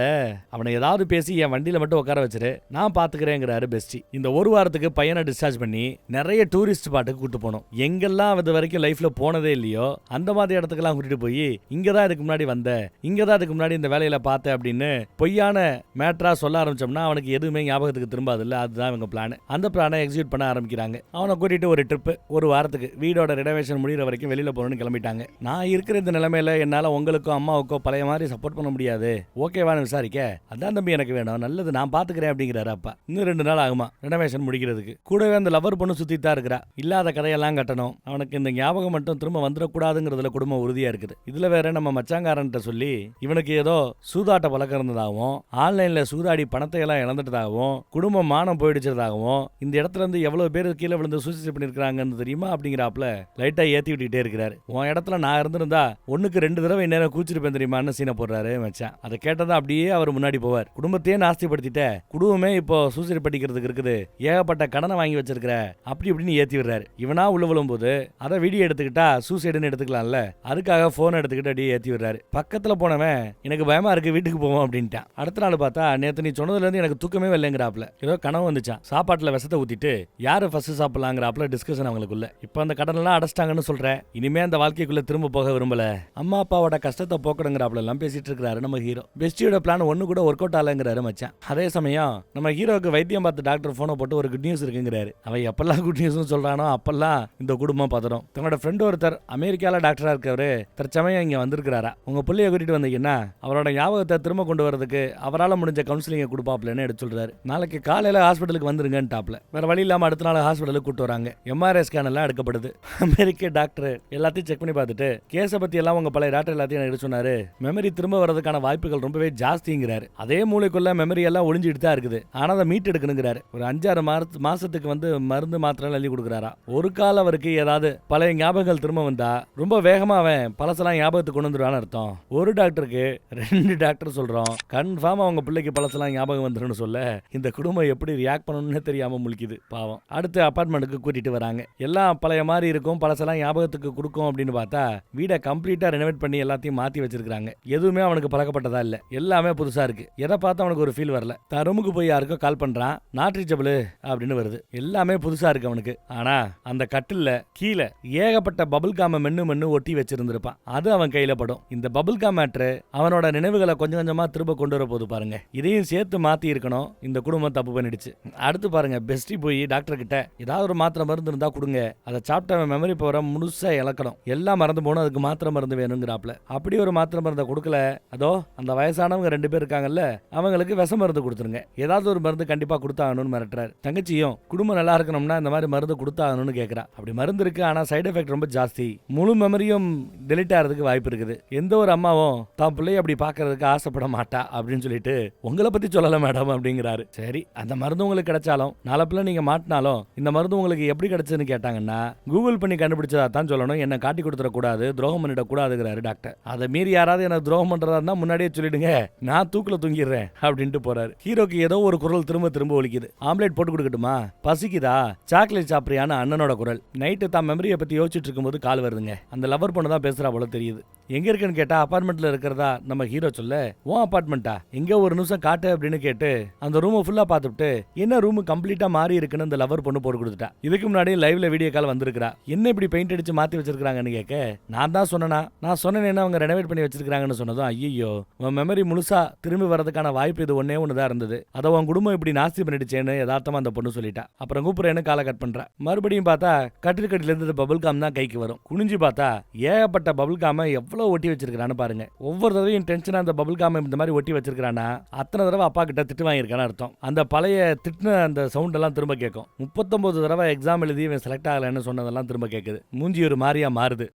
அவனை ஏதாவது பேசி என் வண்டியில மட்டும் உட்கார வச்சிரு, நான் பாத்துக்கிறேங்கிறாரு பெஸ்டி. இந்த ஒரு வாரத்துக்கு பையனை டிஸ்சார்ஜ் பண்ணி நிறைய டூரிஸ்ட் ஸ்பாட்டுக்கு கூட்டு போனோம். எங்கெல்லாம் அது வரைக்கும் லைஃப்ல போனதே இல்லையோ அந்த மாதிரி இடத்துக்கெல்லாம் கூட்டிட்டு போய் இங்கதான் இதுக்கு முன்னாடி வந்த, இங்கதான் இதுக்கு முன்னாடி இந்த வேலையில பார்த்த அப்படின்னு பொய்யான மேட்ரா சொல்ல ஆரம்பிச்சோம்னா அவனுக்கு எதுவுமே ஞாபகத்துக்கு திரும்பாது இல்ல. அதுதான் இவங்க பிளான். அந்த பிளானை எக்ஸிக்யூட் பண்ண ஆரம்பிக்கிறாங்க. அவனை கூட்டிட்டு ஒரு ட்ரிப், ஒரு வாரத்துக்கு வீடோட ரெனோவேஷன் முடிகிற வரைக்கும் வெளியில போகணும்னு கிளம்பிட்டாங்க. நான் இருக்கிற இந்த நிலைமையில என்னால உங்களுக்கோ அம்மாவுக்கோ பழைய மாதிரி சப்போர்ட் பண்ண முடியாது, ஓகேவான்னு விசாரிக்க, அதான் தம்பி எனக்கு வேணும், நல்லது நான் பாத்துக்கிறேன் அப்படிங்கிறாரு அப்பா. இன்னும் 2 நாள் ஆகுமா ரெனோவேஷன் முடிக்கிறதுக்கு. கூடவே அந்த லவர் பொண்ணு சுத்தித்தான் இருக்கிறா. இல்லாத கதையெல்லாம் கட்டணும், அவனுக்கு இந்த ஞாபகம் மட்டும் திரும்ப வந்துடக்கூடாதுங்கிறதுல குடும்பம் உறுதியா இருக்குது. இதுல வேற நம்ம மச்சாங்காரன்ட்ட சொல்லி இவனுக்கு ஏதோ சூதாட்ட பழக்கம் இருந்ததாகவும், ஆன்லைன்ல சூதாடி பணத்தை எல்லாம் இழந்துட்டதாகவும், குடும்பம் மானம் போயிடுச்சதாகவும், இந்த இடத்துல இருந்து எவ்வளவு பேர் கீழே விழுந்து சூசைட் பண்ணிருக்காங்கன்னு தெரியுமா அப்படிங்கிறாப்ல லைட்டா ஏத்தி விட்டுட்டே இருக்கிறாரு. உன் இடத்துல நான் இருந்திருந்தா 1க்கு 2 தடவை நேரம் கூச்சிருப்பேன் தெரியுமான்னு சீனை போடுறாரு மச்சான். அதை கேட்டதா அப்படியே அவர் முன்னாடி போவார். குடும்பத்தையே நாஸ்திப்படுத்திட்ட, குடும்பமே இப்போ சூசைட் பண்ணிக்கிறதுக்கு இருக்குது, ஏகப்பட்ட கடனை வாங்கி வச்சிருக்கிற அப்படி இப்படின்னு ஏத்தி விடுறாரு. இவனா உள்ள விழும் போது அதை வீடியோ எடுத்துக்கிட்டா சூசைடுன்னு எடுத்துக்கலாம்ல, அதுக்காக போன் எடுத்துக்கிட்டு அப்படியே ஏத்தி விடுறாரு. பக்கத்துல போனவன் எனக்கு பயமா இருக்கு வீட்டுக்கு போவோம் அப்படின்ட்டான். அடுத்த நாள் பார்த்தா நேத்து நீ சொன்னதுல இருந்து எனக்கு தூக்கமே வரலங்கிறாப்ல. ஏதோ கனவு வந்துச்சான். சாப்பாட்டுல விஷத்தை ஊத்திட்டு யாரு ஃபர்ஸ்ட் சாப்பிடலாங்கிறாப்ல டிஸ்கஷன் அவங்களுக்குள்ள. இப்ப அந்த கடன் எல்லாம் அடைச்சிட்டாங்கன்னு சொல்ற, இனிமே அந்த வாழ்க்கைக்குள்ள திரும்ப போக விரும்பல, அம்மா அப்பாவோட கஷ்டத்தை போக்கணுங்கிறாப்ல எல்லாம் பேசிட்டு இருக்காரு நம்ம ஹீரோ. பெஸ்டியோட பிளான் ஒண்ணு கூட ஒர்க் அவுட் ஆகலங்கிறாரு மச்சான். அதே சமயம் நம்ம ஹீரோக்கு வைத்தியம் பார்த்து டாக்டர் போனை போட்டு ஒரு குட் நியூஸ் இருக்குங்கிறாரு. அவன் எப்பெல்லாம் குட் நியூஸ் சொல்றானோ அப்பெல்லாம் இந்த குடும்பம் பதறும். தன்னோட ஃப்ரெண்ட் ஒருத்தர் அமெரிக்கால டாக்டரா இருக்கவரு தற்சமயம் இங்க வந்திருக்கிறாரா. உங்க பிள்ளைய கூட்டிட்டு வந்தீங்கன்னா அவரோட ஞாபகத்தை திரும்ப கொண்டு வரதுக்கு அவரால் முடிஞ்ச கவுன்சிலிங்க கொடுப்பாப்லன்னு எடுத்து சொல்றாரு. நாளைக்கு காலையில ஹாஸ்பிட்டலுக்கு வந்துருங்கன்னு டாப்ல. வேற வழி இல்லாம அடுத்த நாள் ஹாஸ்பிட்டலுக்கு கூட்டு வராங்க. எம்ஆர்ஐ ஸ்கேன் எல்லாம் எடுக்கப்படுது. அமெரிக்க டாக்டர் எல்லாத்தையும் செக் பண்ணி பார்த்துட்டு கேஸை பத்தி எல்லாம் உங்க பழைய டாக்டர் எல்லாத்தையும் எடுத்து சொன்னாரு. மெமரி திரும்ப வரதுக்கான வாய்ப்புகள் ரொம்பவே ஜாஸ்திங்கிறாரு. அதே மூளைக்குள்ள மெமரி எல்லாம் ஒளிஞ்சிட்டு தான் இருக்குது, ஆனா அதை மீட் எடுக்கணுங்கிறாரு. ஒரு 5-6 மாசத்துக்கு மருந்து மாத்திரை எழுதி கொடுக்குறாரா. ஒரு கால அவருக்கு ஏதாவது பழைய ஞாபகங்கள் திரும்ப வந்தா ரொம்ப வேகமா அவன் பழசெல்லாம் ஞாபகத்துக்கு கொண்டு வந்துருவான்னு அர்த்தம். ஒரு டாக்டருக்கு 2 டாக்டர் சொல்றோம் கன்ஃபார்ம் அவங்க பிள்ளைக்கு பழசெல்லாம் ஞாபகம் வந்துருன்னு சொல்ல இந்த குடும்பம் எப்படி ரியாக்ட் பண்ணணும்னு தெரியாம முழிக்குது பாவம். அடுத்து அபார்ட்மெண்ட்டுக்கு கூட்டிட்டு வராங்க. எல்லாம் பழைய மாதிரி இருக்கும், பழசெல்லாம் ஞாபகத்துக்கு கொடுக்கும் அப்படின்னு பார்த்தா வீடை கம்ப்ளீட்டா ரெனோவேட் பண்ணி எல்லாத்தையும் மாத்தி வச்சிருக்காங்க. எதுவுமே அவனுக்கு பழக்கப்பட்டதா இல்ல, எல்லாமே புதுசா இருக்கு. எதை பார்த்து அவனுக்கு ஒரு ஃபீல் வரல. தான் ரூமுக்கு போய் யாருக்கோ கால் பண்றான், நாட் ரீச்சபிள் அப்படின்னு வருது. எல்லாமே புதுசா இருக்கு அவனுக்கு. ஆனா அந்த கட்டில்ல கீழே ஏகப்பட்ட பபிள் காம மென்னு ஒட்டி வச்சிருந்திருப்பான். அது அவன் கையில படும். இந்த பபிள் காம் மேட்ரு அவனோட நினைவுகளை கொஞ்சம் கொஞ்சமா திரும்ப கொண்டு வர போது பாருங்க. இதையும் சேர்த்து மாத்தி இருக்கணும். இந்த குடும்பம் தப்பு பண்ணிடுச்சு. அடுத்து பாருங்க, பெஸ்டி போய் டாக்டர் கிட்ட ஏதாவது ஒரு மாத்திரை மருந்து இருந்தா கொடுங்க, அதை சாப்பிட்ட மெமரி பவரை முழுசா இழக்கணும், எல்லாம் மறந்து போகணும், அதுக்கு மாத்திரை மருந்து வேணுங்கிறாப்ல. அப்படி ஒரு மாத்திரை மருந்தை கொடுக்கல, அதோ அந்த வயசானவங்க 2 பேர் இருக்காங்கல்ல, அவங்களுக்கு விஷ மருந்து கொடுத்துருங்க, ஏதாவது ஒரு மருந்து கண்டிப்பா கொடுத்தாகணும்னு மிரட்டுறாரு. தங்கச்சியும் குடும்பம் நல்லா இருக்கணும்னா இந்த மாதிரி மருந்து கொடுத்தாகணும்னு கேட்கறா. அப்படி மருந்து இருக்கு, ஆனா சைடு எஃபெக்ட் ரொம்ப ஜாஸ்தி, முழு மெமரியும் டெலிட் ஆகிறதுக்கு வாய்ப்பு இருக்குது. எந்த ஒரு அம்மாவும் தான் பிள்ளைய அப்படி பாக்குறதுக்கு ஆசைப்பட மாட்டா அப்படின்னு சொல்லிட்டு உங்களை பத்தி சொல்லல மேடம் அப்படிங்கிறாரு. சரி, அந்த மருந்து உங்களுக்கு கிடைச்சாலும் நாளை பிள்ளை நீங்க மாட்டினாலும் இந்த மருந்து உங்களுக்கு எப்படி கிடைச்சதுன்னு கேட்டாங்கன்னா கூகுள் பண்ணி கண்டுபிடிச்சதா தான் சொல்லணும், என்ன காட்டி கொடுத்துட கூடாது, துரோகம் பண்ணிட கூடாதுங்கிறாரு டாக்டர். அதை மீறி யாராவது என்ன துரோகம் பண்றதா இருந்தா முன்னாடியே சொல்லிடுங்க, நான் தூக்குல தூங்கிடுறேன் அப்படின்ட்டு போறாரு. ஹீரோக்கு ஏதோ ஒரு குரல் திரும்ப திரும்ப ஒலிக்குது. ஆம்லேட் போட்டு கொடுக்கட்டுமா, பசிக்குதா, சாக்லேட் சாப்பிட்றியான அண்ணனோட குரல். நைட்டு தான் மெமரியை பத்தி யோசிச்சுட்டு இருக்கும்போது கால் வருதுங்க. அந்த லவர் பொண்ணு தான் பேசுறா போல தெரியுது. எங்க இருக்குன்னு கேட்டா அபார்ட்மெண்ட்ல இருக்கிறதா நம்ம ஹீரோ சொல்ல, உன் அபார்ட்மெண்டா, எங்க ஒரு நிமிஷம் காட்டு அப்படின்னு கேட்டு அந்த ரூமை ஃபுல்லா பார்த்துட்டு என்ன ரூம் கம்ப்ளீட்டா மாறி இருக்குன்னு அந்த லவர் பொண்ணு போட்டு கொடுத்துட்டா. இதுக்கு முன்னாடி லைவ்ல வீடியோ கால் வந்திருக்கா. என்ன இப்படி பெயிண்ட் அடிச்சு மாத்தி வச்சிருக்காங்கன்னு கேட்க, நான் தான் சொன்னேனா, நான் சொன்னேன்னா அவங்க ரெனோவேட் பண்ணி வச்சிருக்காங்கன்னு சொன்னதும், ஐயோ உன் மெமரி முழுசா திரும்பி வரதுக்கான வாய்ப்பு இது ஒன்னே ஒன்று தான் இருந்தது, அதை உன் குடும்பம் இப்படி நாஸ்தி பண்ணிடுச்சேன்னு யதார்த்தமா அந்த பொண்ணு சொல்லிட்டா. அப்புறம் கூப்பிடுறேன்னு காலை கட் பண்றா. மறுபடியும் பார்த்தா கட்டில இருந்து பபுள் காம் தான் கைக்கு வரும். குனிஞ்சு பார்த்தா ஏகப்பட்ட பபுள் காம எவ்வளவு ஒட்டி வச்சிருக்கான்னு பாருங்க. ஒவ்வொரு தடவையும் டென்ஷனா அந்த பபுள் காம இந்த மாதிரி ஒட்டி வச்சிருக்கானா அத்தனை தடவை அப்பா கிட்ட திட்டு வாங்கியிருக்கான்னு அர்த்தம். அந்த பழைய திட்டின அந்த சவுண்ட் எல்லாம் திரும்ப கேட்கும். 39 தடவை எக்ஸாம் எழுதி செலக்ட் ஆகலைன்னு சொன்னதெல்லாம் திரும்ப கேட்குது. மூஞ்சி ஒரு மாதிரியா மாறுது.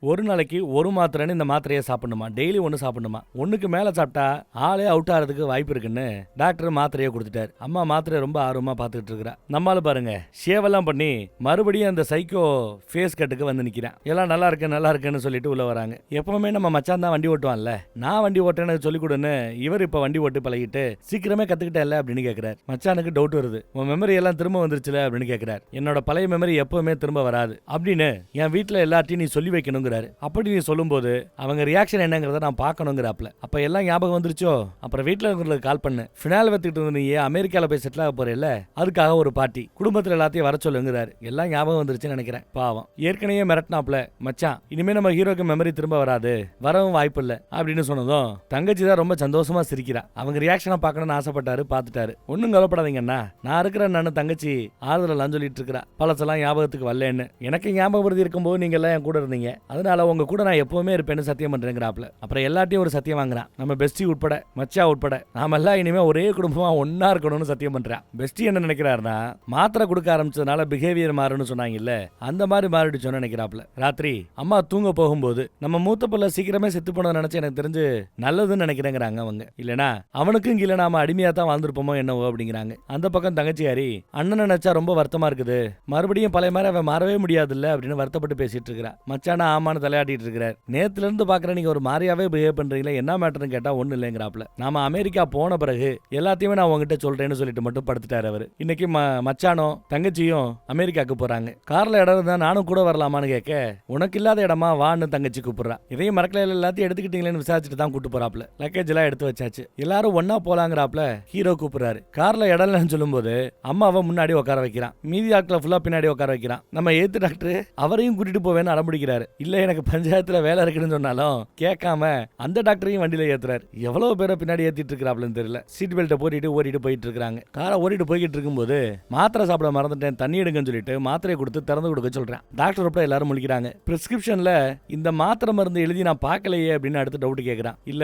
ஒரு நாளைக்கு ஒரு மாத்திரைன்னு இந்த மாத்திரையை சாப்பிடணுமா, டெய்லி ஒன்று சாப்பிடணுமா, ஒன்றுக்கு மேலே சாப்பிட்டா ஆளே அவுட் ஆகிறதுக்கு வாய்ப்பு இருக்குன்னு டாக்டர் மாத்திரையை கொடுத்துட்டாரு. அம்மா மாத்திரையை ரொம்ப ஆர்வமாக பார்த்துக்கிட்டு இருக்கிறா. நம்மளால பாருங்க ஷேவெல்லாம் பண்ணி மறுபடியும் அந்த சைக்கோ ஃபேஸ் கட்டுக்கு வந்து நிற்கிறேன். எல்லாம் நல்லா இருக்குன்னு சொல்லிட்டு உள்ள வராங்க. எப்பவுமே நம்ம மச்சான் தான் வண்டி ஓட்டுவான்ல, நான் வண்டி ஓட்டேன்னு சொல்லிக் கொடுன்னு இவர் இப்போ வண்டி ஓட்டு பழகிட்டு சீக்கிரமே கற்றுக்கிட்டேன்ல அப்படின்னு கேட்குறாரு. மச்சானுக்கு டவுட் வருது. உன் மெமரி எல்லாம் திரும்ப வந்துருச்சுல அப்படின்னு கேட்குறாரு. என்னோட பழைய மெமரி எப்பவுமே திரும்ப வராது அப்படின்னு என் வீட்டில் எல்லாத்தையும் நீ சொல்லி வைக்கணுங்க. அப்படி நீ சொல்லும்போது அவங்க ரியாக்ஷன் என்னங்கறத நான் பார்க்கணுங்கிறாப்ல. அப்ப எல்லாம் ஞாபகம் வந்துருச்சோ, அப்புறம் வீட்டில் இருக்கிறவங்களுக்கு கால் பண்ணு, ஃபினால் வத்துக்கிட்டு இருந்து நீ அமெரிக்கால போய் செட்டில் ஆக போறேல்ல, அதுக்காக ஒரு பார்ட்டி, குடும்பத்தில் எல்லாத்தையும் வர சொல்லுங்கிறாரு. எல்லாம் ஞாபகம் வந்துருச்சுன்னு நினைக்கிறேன். பாவம் ஏற்கனவே மிரட்டினாப்ல, மச்சான் இனிமே நம்ம ஹீரோக்கு மெமரி திரும்ப வராது, வரவும் வாய்ப்பு இல்லை அப்படின்னு சொன்னதும் தங்கச்சி தான் ரொம்ப சந்தோஷமா சிரிக்கிறா. அவங்க ரியாக்ஷனை பார்க்கணும்னு ஆசைப்பட்டாரு, பார்த்துட்டாரு. ஒன்னும் கவலைப்படாதீங்கண்ணா, நான் இருக்கிறேன், நான் தங்கச்சி ஆறுதலாம் சொல்லிட்டு இருக்கிறா. பழசெல்லாம் ஞாபகத்துக்கு வரலன்னு. எனக்கு ஞாபகம் வருது இருக்கும்போது நீங்க எல்லாம் என் கூட இருந்தீங்க, அதனால உங்க கூட நான் எப்பவுமே இருப்பேன்னு சத்தியம் பண்றேங்கிறாப்ல. அப்புறம் எல்லாத்தையும் ஒரு சத்தியம் வாங்குறான். நம்ம பெஸ்டி உட்பட, மச்சா உட்பட நாம எல்லாம் இனிமே ஒரே குடும்பமா ஒன்னா இருக்கணும்னு சத்தியம் பண்றான். பெஸ்டி என்ன நினைக்கிறாருன்னா, மாத்திரை கொடுக்க ஆரம்பிச்சதுனால பிஹேவியர் மாறுன்னு சொன்னாங்கல்ல, அந்த மாதிரி மாறிடுச்சோன்னு நினைக்கிறாப்ல. ராத்திரி அம்மா தூங்க போகும்போது நம்ம மூத்த பிள்ளை சீக்கிரமே செத்து போனதை நினைச்சு எனக்கு தெரிஞ்சு நல்லதுன்னு நினைக்கிறேங்கிறாங்க அவங்க. இல்லனா அவனுக்கும் கீழே நாம அடிமையா தான் வாழ்ந்துருப்போமோ என்னவோ அப்படிங்கிறாங்க. அந்த பக்கம் தங்கச்சியாரி, அண்ணன் நினைச்சா ரொம்ப வருத்தமா இருக்குது, மறுபடியும் பழைய மாதிரி அவன் மாறவே முடியாது இல்ல அப்படின்னு வருத்தப்பட்டு பேசிட்டு இருக்கிறா. மச்சானா ஆமான்னு தலையாட்டிட்டு இருக்கிறார். நேத்துல இருந்து பாக்குற நீங்க ஒரு மாதிரியாவே பிஹேவ் பண்றீங்களா, என்ன மேட்டர்னு கேட்டா ஒண்ணு இல்லைங்கிறாப்ல. நாம அமெரிக்கா போன பிறகு எல்லாத்தையுமே நான் உங்ககிட்ட சொல்றேன்னு சொல்லிட்டு மட்டும் படுத்துட்டாரு அவரு. இன்னைக்கு மச்சானும் தங்கச்சியும் அமெரிக்காக்கு போறாங்க. கார்ல இடம் இருந்தா நானும் கூட வரலாமான்னு கேட்க, உனக்கு இல்லாத இடமா வான்னு தங்கச்சி கூப்பிடுறா. இதையும் மறக்கல, எல்லாத்தையும் எடுத்துக்கிட்டீங்களேன்னு விசாரிச்சுட்டு தான் கூட்டு போறாப்ல. லக்கேஜ் எல்லாம் எடுத்து வச்சாச்சு, எல்லாரும் ஒன்னா போலாங்கிறாப்ல. ஹீரோ கூப்பிடுறாரு. கார்ல இடம் இல்லைன்னு சொல்லும் போது அம்மாவை முன்னாடி உட்கார வைக்கிறான், மீதி ஆட்களை ஃபுல்லா பின்னாடி உட்கார வைக்கிறான். நம்ம ஏத்து டாக்டர் அவரையும் கூட்டிட்டு போவேன்னு அடம்பிடிக்கிறாரு. இல்ல எனக்கு பஞ்சாயத்துல வேலை இருக்குன்னு சொன்னாலும் கேட்காம அந்த டாக்டரையும் வண்டியில ஏத்துறாரு. எவ்வளவு பேரை பின்னாடி ஏத்திட்டு இருக்கிறாப்லன்னு தெரியல. சீட் பெல்ட்டை போட்டிட்டு ஓடிட்டு போயிட்டு இருக்காங்க. காரை ஓடிட்டு போய்கிட்டு இருக்கும்போது மாத்திரை சாப்பிட மறந்துட்டேன், தண்ணி எடுங்கன்னு சொல்லிட்டு மாத்திரையை கொடுத்து திறந்து கொடுக்க சொல்றேன். டாக்டர் உட்பட எல்லாரும் முழிக்கிறாங்க. பிரிஸ்கிரிப்ஷன்ல இந்த மாத்திரை மருந்து எழுதி நான் பார்க்கலையே அப்படின்னு அடுத்து டவுட் கேட்கிறான். இல்ல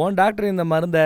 உன் டாக்டர் இந்த மருந்தை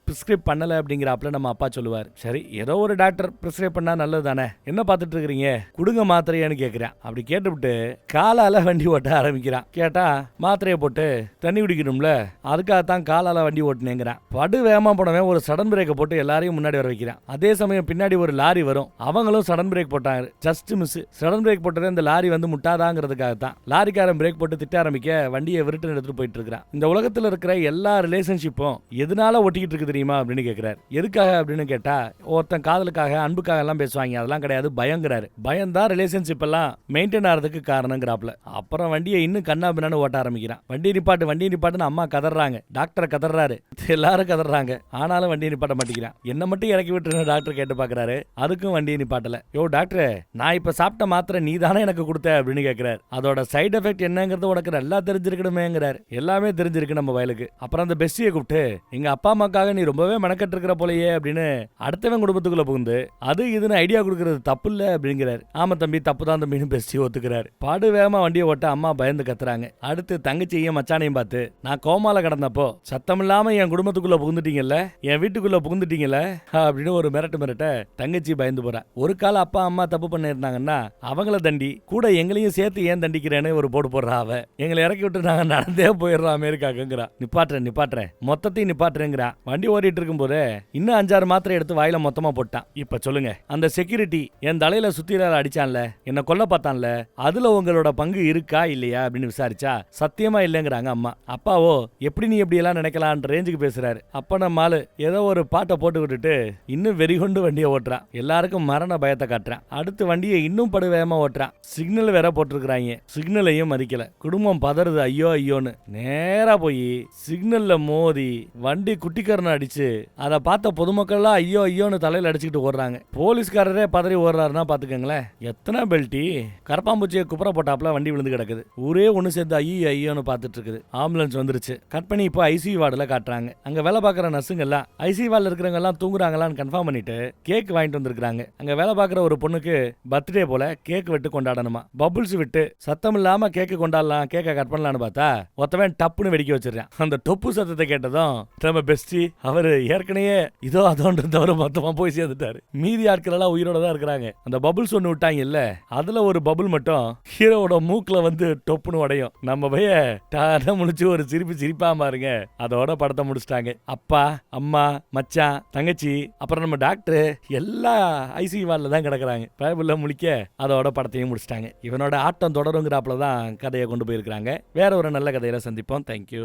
பிரிஸ்கிரைப் பண்ணல அப்படிங்கிறாப்ல நம்ம அப்பா சொல்லுவார். சரி ஏதோ ஒரு டாக்டர் பிரிஸ்கிரைப் பண்ணா நல்லது தானே, என்ன பார்த்துட்டு இருக்கிறீங்க, குடுங்க மாத்திரையான்னு கேட்கிறேன். அப்படி கேட்டுவிட்டு காலால வண்டி ஓட்ட ஆரம்பிக்கிறான். கேட்டா மாத்திரையை போட்டு தண்ணி குடிக்கணும்ல, அதுக்காகத்தான் காலால வண்டி ஓட்டுனேங்கிறான். படு வேகமா போனவன் ஒரு சடன் பிரேக்கை போட்டு எல்லாரையும் முன்னாடி வர வைக்கிறான். அதே சமயம் பின்னாடி ஒரு லாரி வரும். அவங்களும் சடன் பிரேக் போட்டாங்க. Just miss. சடன் பிரேக் போட்டதே இந்த லாரி வந்து முட்டாதாங்கிறதுக்காகத்தான். லாரிக்காரன் பிரேக் போட்டு திட்ட ஆரம்பிக்க வண்டியை விருட்டு எடுத்துட்டு போயிட்டு இருக்கிறான். இந்த உலகத்துல இருக்கிற எல்லா ரிலேஷன்ஷிப்பும் எதனால ஒட்டிக்கிட்டு இருக்கு தெரியுமா அப்படின்னு கேட்கிறாரு. எதுக்காக அப்படின்னு கேட்டா, ஒருத்தன் காதலுக்காக அன்புக்காக எல்லாம் பேசுவாங்க, அதெல்லாம் கிடையாது, பயங்கிறாரு. பயம்தான் ரிலேஷன்ஷிப் எல்லாம் மெயின்டைன் ஆகிறதுக்கு காரணங்கிறாப்ல. அப்புறம் வண்டியை இன்னும் கண்ணா பின்னான்னு ஓட்ட ஆரம்பிக்கிறான். வண்டி நிப்பாட்டுன்னு அம்மா கதறாங்க, டாக்டர் கதறாரு, எல்லாரும் கதறாங்க. ஆனாலும் வண்டியை நிப்பாட்ட மாட்டேங்கிறான். என்ன மட்டும் இறக்கி விட்டு டாக்டர் கேட்டு பாக்குறாரு. அதுக்கும் வண்டியை நிப்பாட்டல. யோ டாக்டர், நான் இப்ப சாப்பிட்ட மாத்திரை நீ தானே எனக்கு கொடுத்த அப்படின்னு கேட்கிறாரு. அதோட சைடு எஃபெக்ட் என்னங்கிறது உனக்கு நல்லா தெரிஞ்சிருக்கணுமேங்கிறாரு. எல்லாமே தெரிஞ்சிருக்கு நம்ம வயலுக்கு. அப்புறம் அந்த பெஸ்டியை கூப்பிட்டு, எங்க அப்பா அம்மாக்காக நீ ரொம்பவே மெனக்கட்டு இருக்கிற போலயே அப்படின்னு அடுத்தவன் குடும்பத்துக்குள்ள புகுந்து அது இதுன்னு ஐடியா கொடுக்கறது தப்பு இல்ல அப்படிங்கிறாரு. ஆமா தம்பி, தப்பு தான் தம்பின்னு பெஸ்டி ஒத்துக்கிறாரு. பாடு வேகமா வண்டியை ஓட்ட அம்மா பயந்து கத்துறாங்க. அடுத்து தங்கச்சியும் மச்சானையும் பார்த்து, நான் கோமால கிடந்தப்போ சத்தம் இல்லாம என் குடும்பத்துக்குள்ள புகுந்துட்டீங்கல்ல, என் வீட்டுக்குள்ள புகுந்துட்டீங்கல்ல அப்படின்னு ஒரு மிரட்ட தங்கச்சி பயந்து போறா. ஒரு கால அப்பா அம்மா தப்பு பண்ணிருந்தாங்கன்னா அவங்கள தண்டி கூட எங்களையும் சேர்த்து ஏன் தண்டிக்கிறேன்னு ஒரு போடு போடுறா. அவ எங்களை இறக்கி விட்டு நாங்க நடந்தே போயிடுறோம் அமெரிக்காக்குங்கிறா. நிப்பாட்டுறேன் மொத்தத்தையும் நிப்பாட்டுறேங்கிறா. வண்டி ஓடிட்டு இருக்கும் போது இன்னும் 5-6 மாத்திரை எடுத்து வாயில மொத்தமா போட்டான். இப்ப சொல்லுங்க, அந்த செக்யூரிட்டி என் தலையில சுத்திரால அடிச்சான்ல, என்ன கொல்ல பார்த்தான்ல, அதுல உங்களோட பங்கு இருக்கா இல்லையா அப்படின்னு விசாரிச்சா சத்தியமா இல்லைங்கிறாங்க அம்மா. அப்பாவோ எப்படி நீ எப்படி எல்லாம் நினைக்கலான்ற ரேஞ்சுக்கு பேசுறாரு. அப்ப நம்ம ஆளு ஏதோ ஒரு பாட்டை போட்டு விட்டுட்டு இன்னும் வெறி கொண்டு வண்டியை ஓட்டுறான். எல்லாருக்கும் மரண பயத்தை காட்டுறான். அடுத்து வண்டியை இன்னும் படுவேகமா ஓட்டுறான். சிக்னல் வேற போட்டிருக்கிறாங்க, சிக்னலையும் மதிக்கல. குடும்பம் பதறுது, ஐயோ ஐயோன்னு. நேரா போய் சிக்னல்ல மோதி வண்டி குட்டிக்கரணை அடிச்சு அதை பார்த்த பொதுமக்கள்லாம் ஐயோ ஐயோன்னு தலையில அடிச்சுக்கிட்டு ஓடுறாங்க. போலீஸ்காரரே பதறி ஓடுறாருன்னா பாத்துக்கங்களேன். எத்தனை பெல்ட்டி கரப்பாம்பூச்சியை குப்புற போட்டாப்ல வண்டி விழுந்து கிடக்குது. ஊரே ஒண்ணு சேர்ந்து ஐயோ ஐயோன்னு பாத்துட்டு இருக்குது. ஆம்புலன்ஸ் வந்துருச்சு. கட் பண்ணி இப்போ ஐசியூ வார்டுல காட்டுறாங்க. அங்க வேலை பார்க்குற நர்ஸுங்க எல்லாம் ஐசியூ வார்டுல இருக்கிறவங்க எல்லாம் தூங்குறாங்களான்னு கன்ஃபார்ம் பண்ணிட்டு கேக் வாங்கிட்டு வந்திருக்காங்க. அங்க வேலை பார்க்குற ஒரு பொண்ணுக்கு பர்த்டே போல கேக் வெட்டு கொண்டாடணுமா. பபுள்ஸ் விட்டு சத்தம் இல்லாம கேக்கு கொண்டாடலாம், கேக்க கட் பண்ணலான்னு பார்த்தா ஒருத்தவன் டப்புன்னு வெடிக்க வச்சிருக்கான். அந்த டொப்பு சத்தத்தை கேட்டதும் நம்ம பெஸ்டி அவரு ஏற்கனவே இதோ அதோன்றதவரை மொத்தமா போய் சேர்ந்துட்டாரு. மீதி ஆட்கள் எல்லாம் உயிரோட தான் இருக்கிறாங்க. அந்த பபுள்ஸ் ஒண்ணு விட்டாங்க இல்ல, அதுல ஒரு பபுள் மட்டும் ஹீரோவோட மூக்குல வந்து டொப்புன்னு உடையும். நம்ம பைய டான முடிச்சு ஒரு சிரிப்பா பாருங்க. அதோட படத்தை முடிச்சிட்டாங்க. அப்பா அம்மா மச்சான் தங்கச்சி அப்புறம் நம்ம டாக்டர் எல்லாம் ஐசியூ வார்டுல தான் கிடக்குறாங்க. பைபிள்ல முழிக்க அதோட படத்தையும் முடிச்சிட்டாங்க. இவனோட ஆட்டம் தொடருங்கிறாப்புல தான் கதையை கொண்டு போயிருக்காங்க. வேற ஒரு நல்ல கதையில சந்திப்போம். தேங்க்யூ.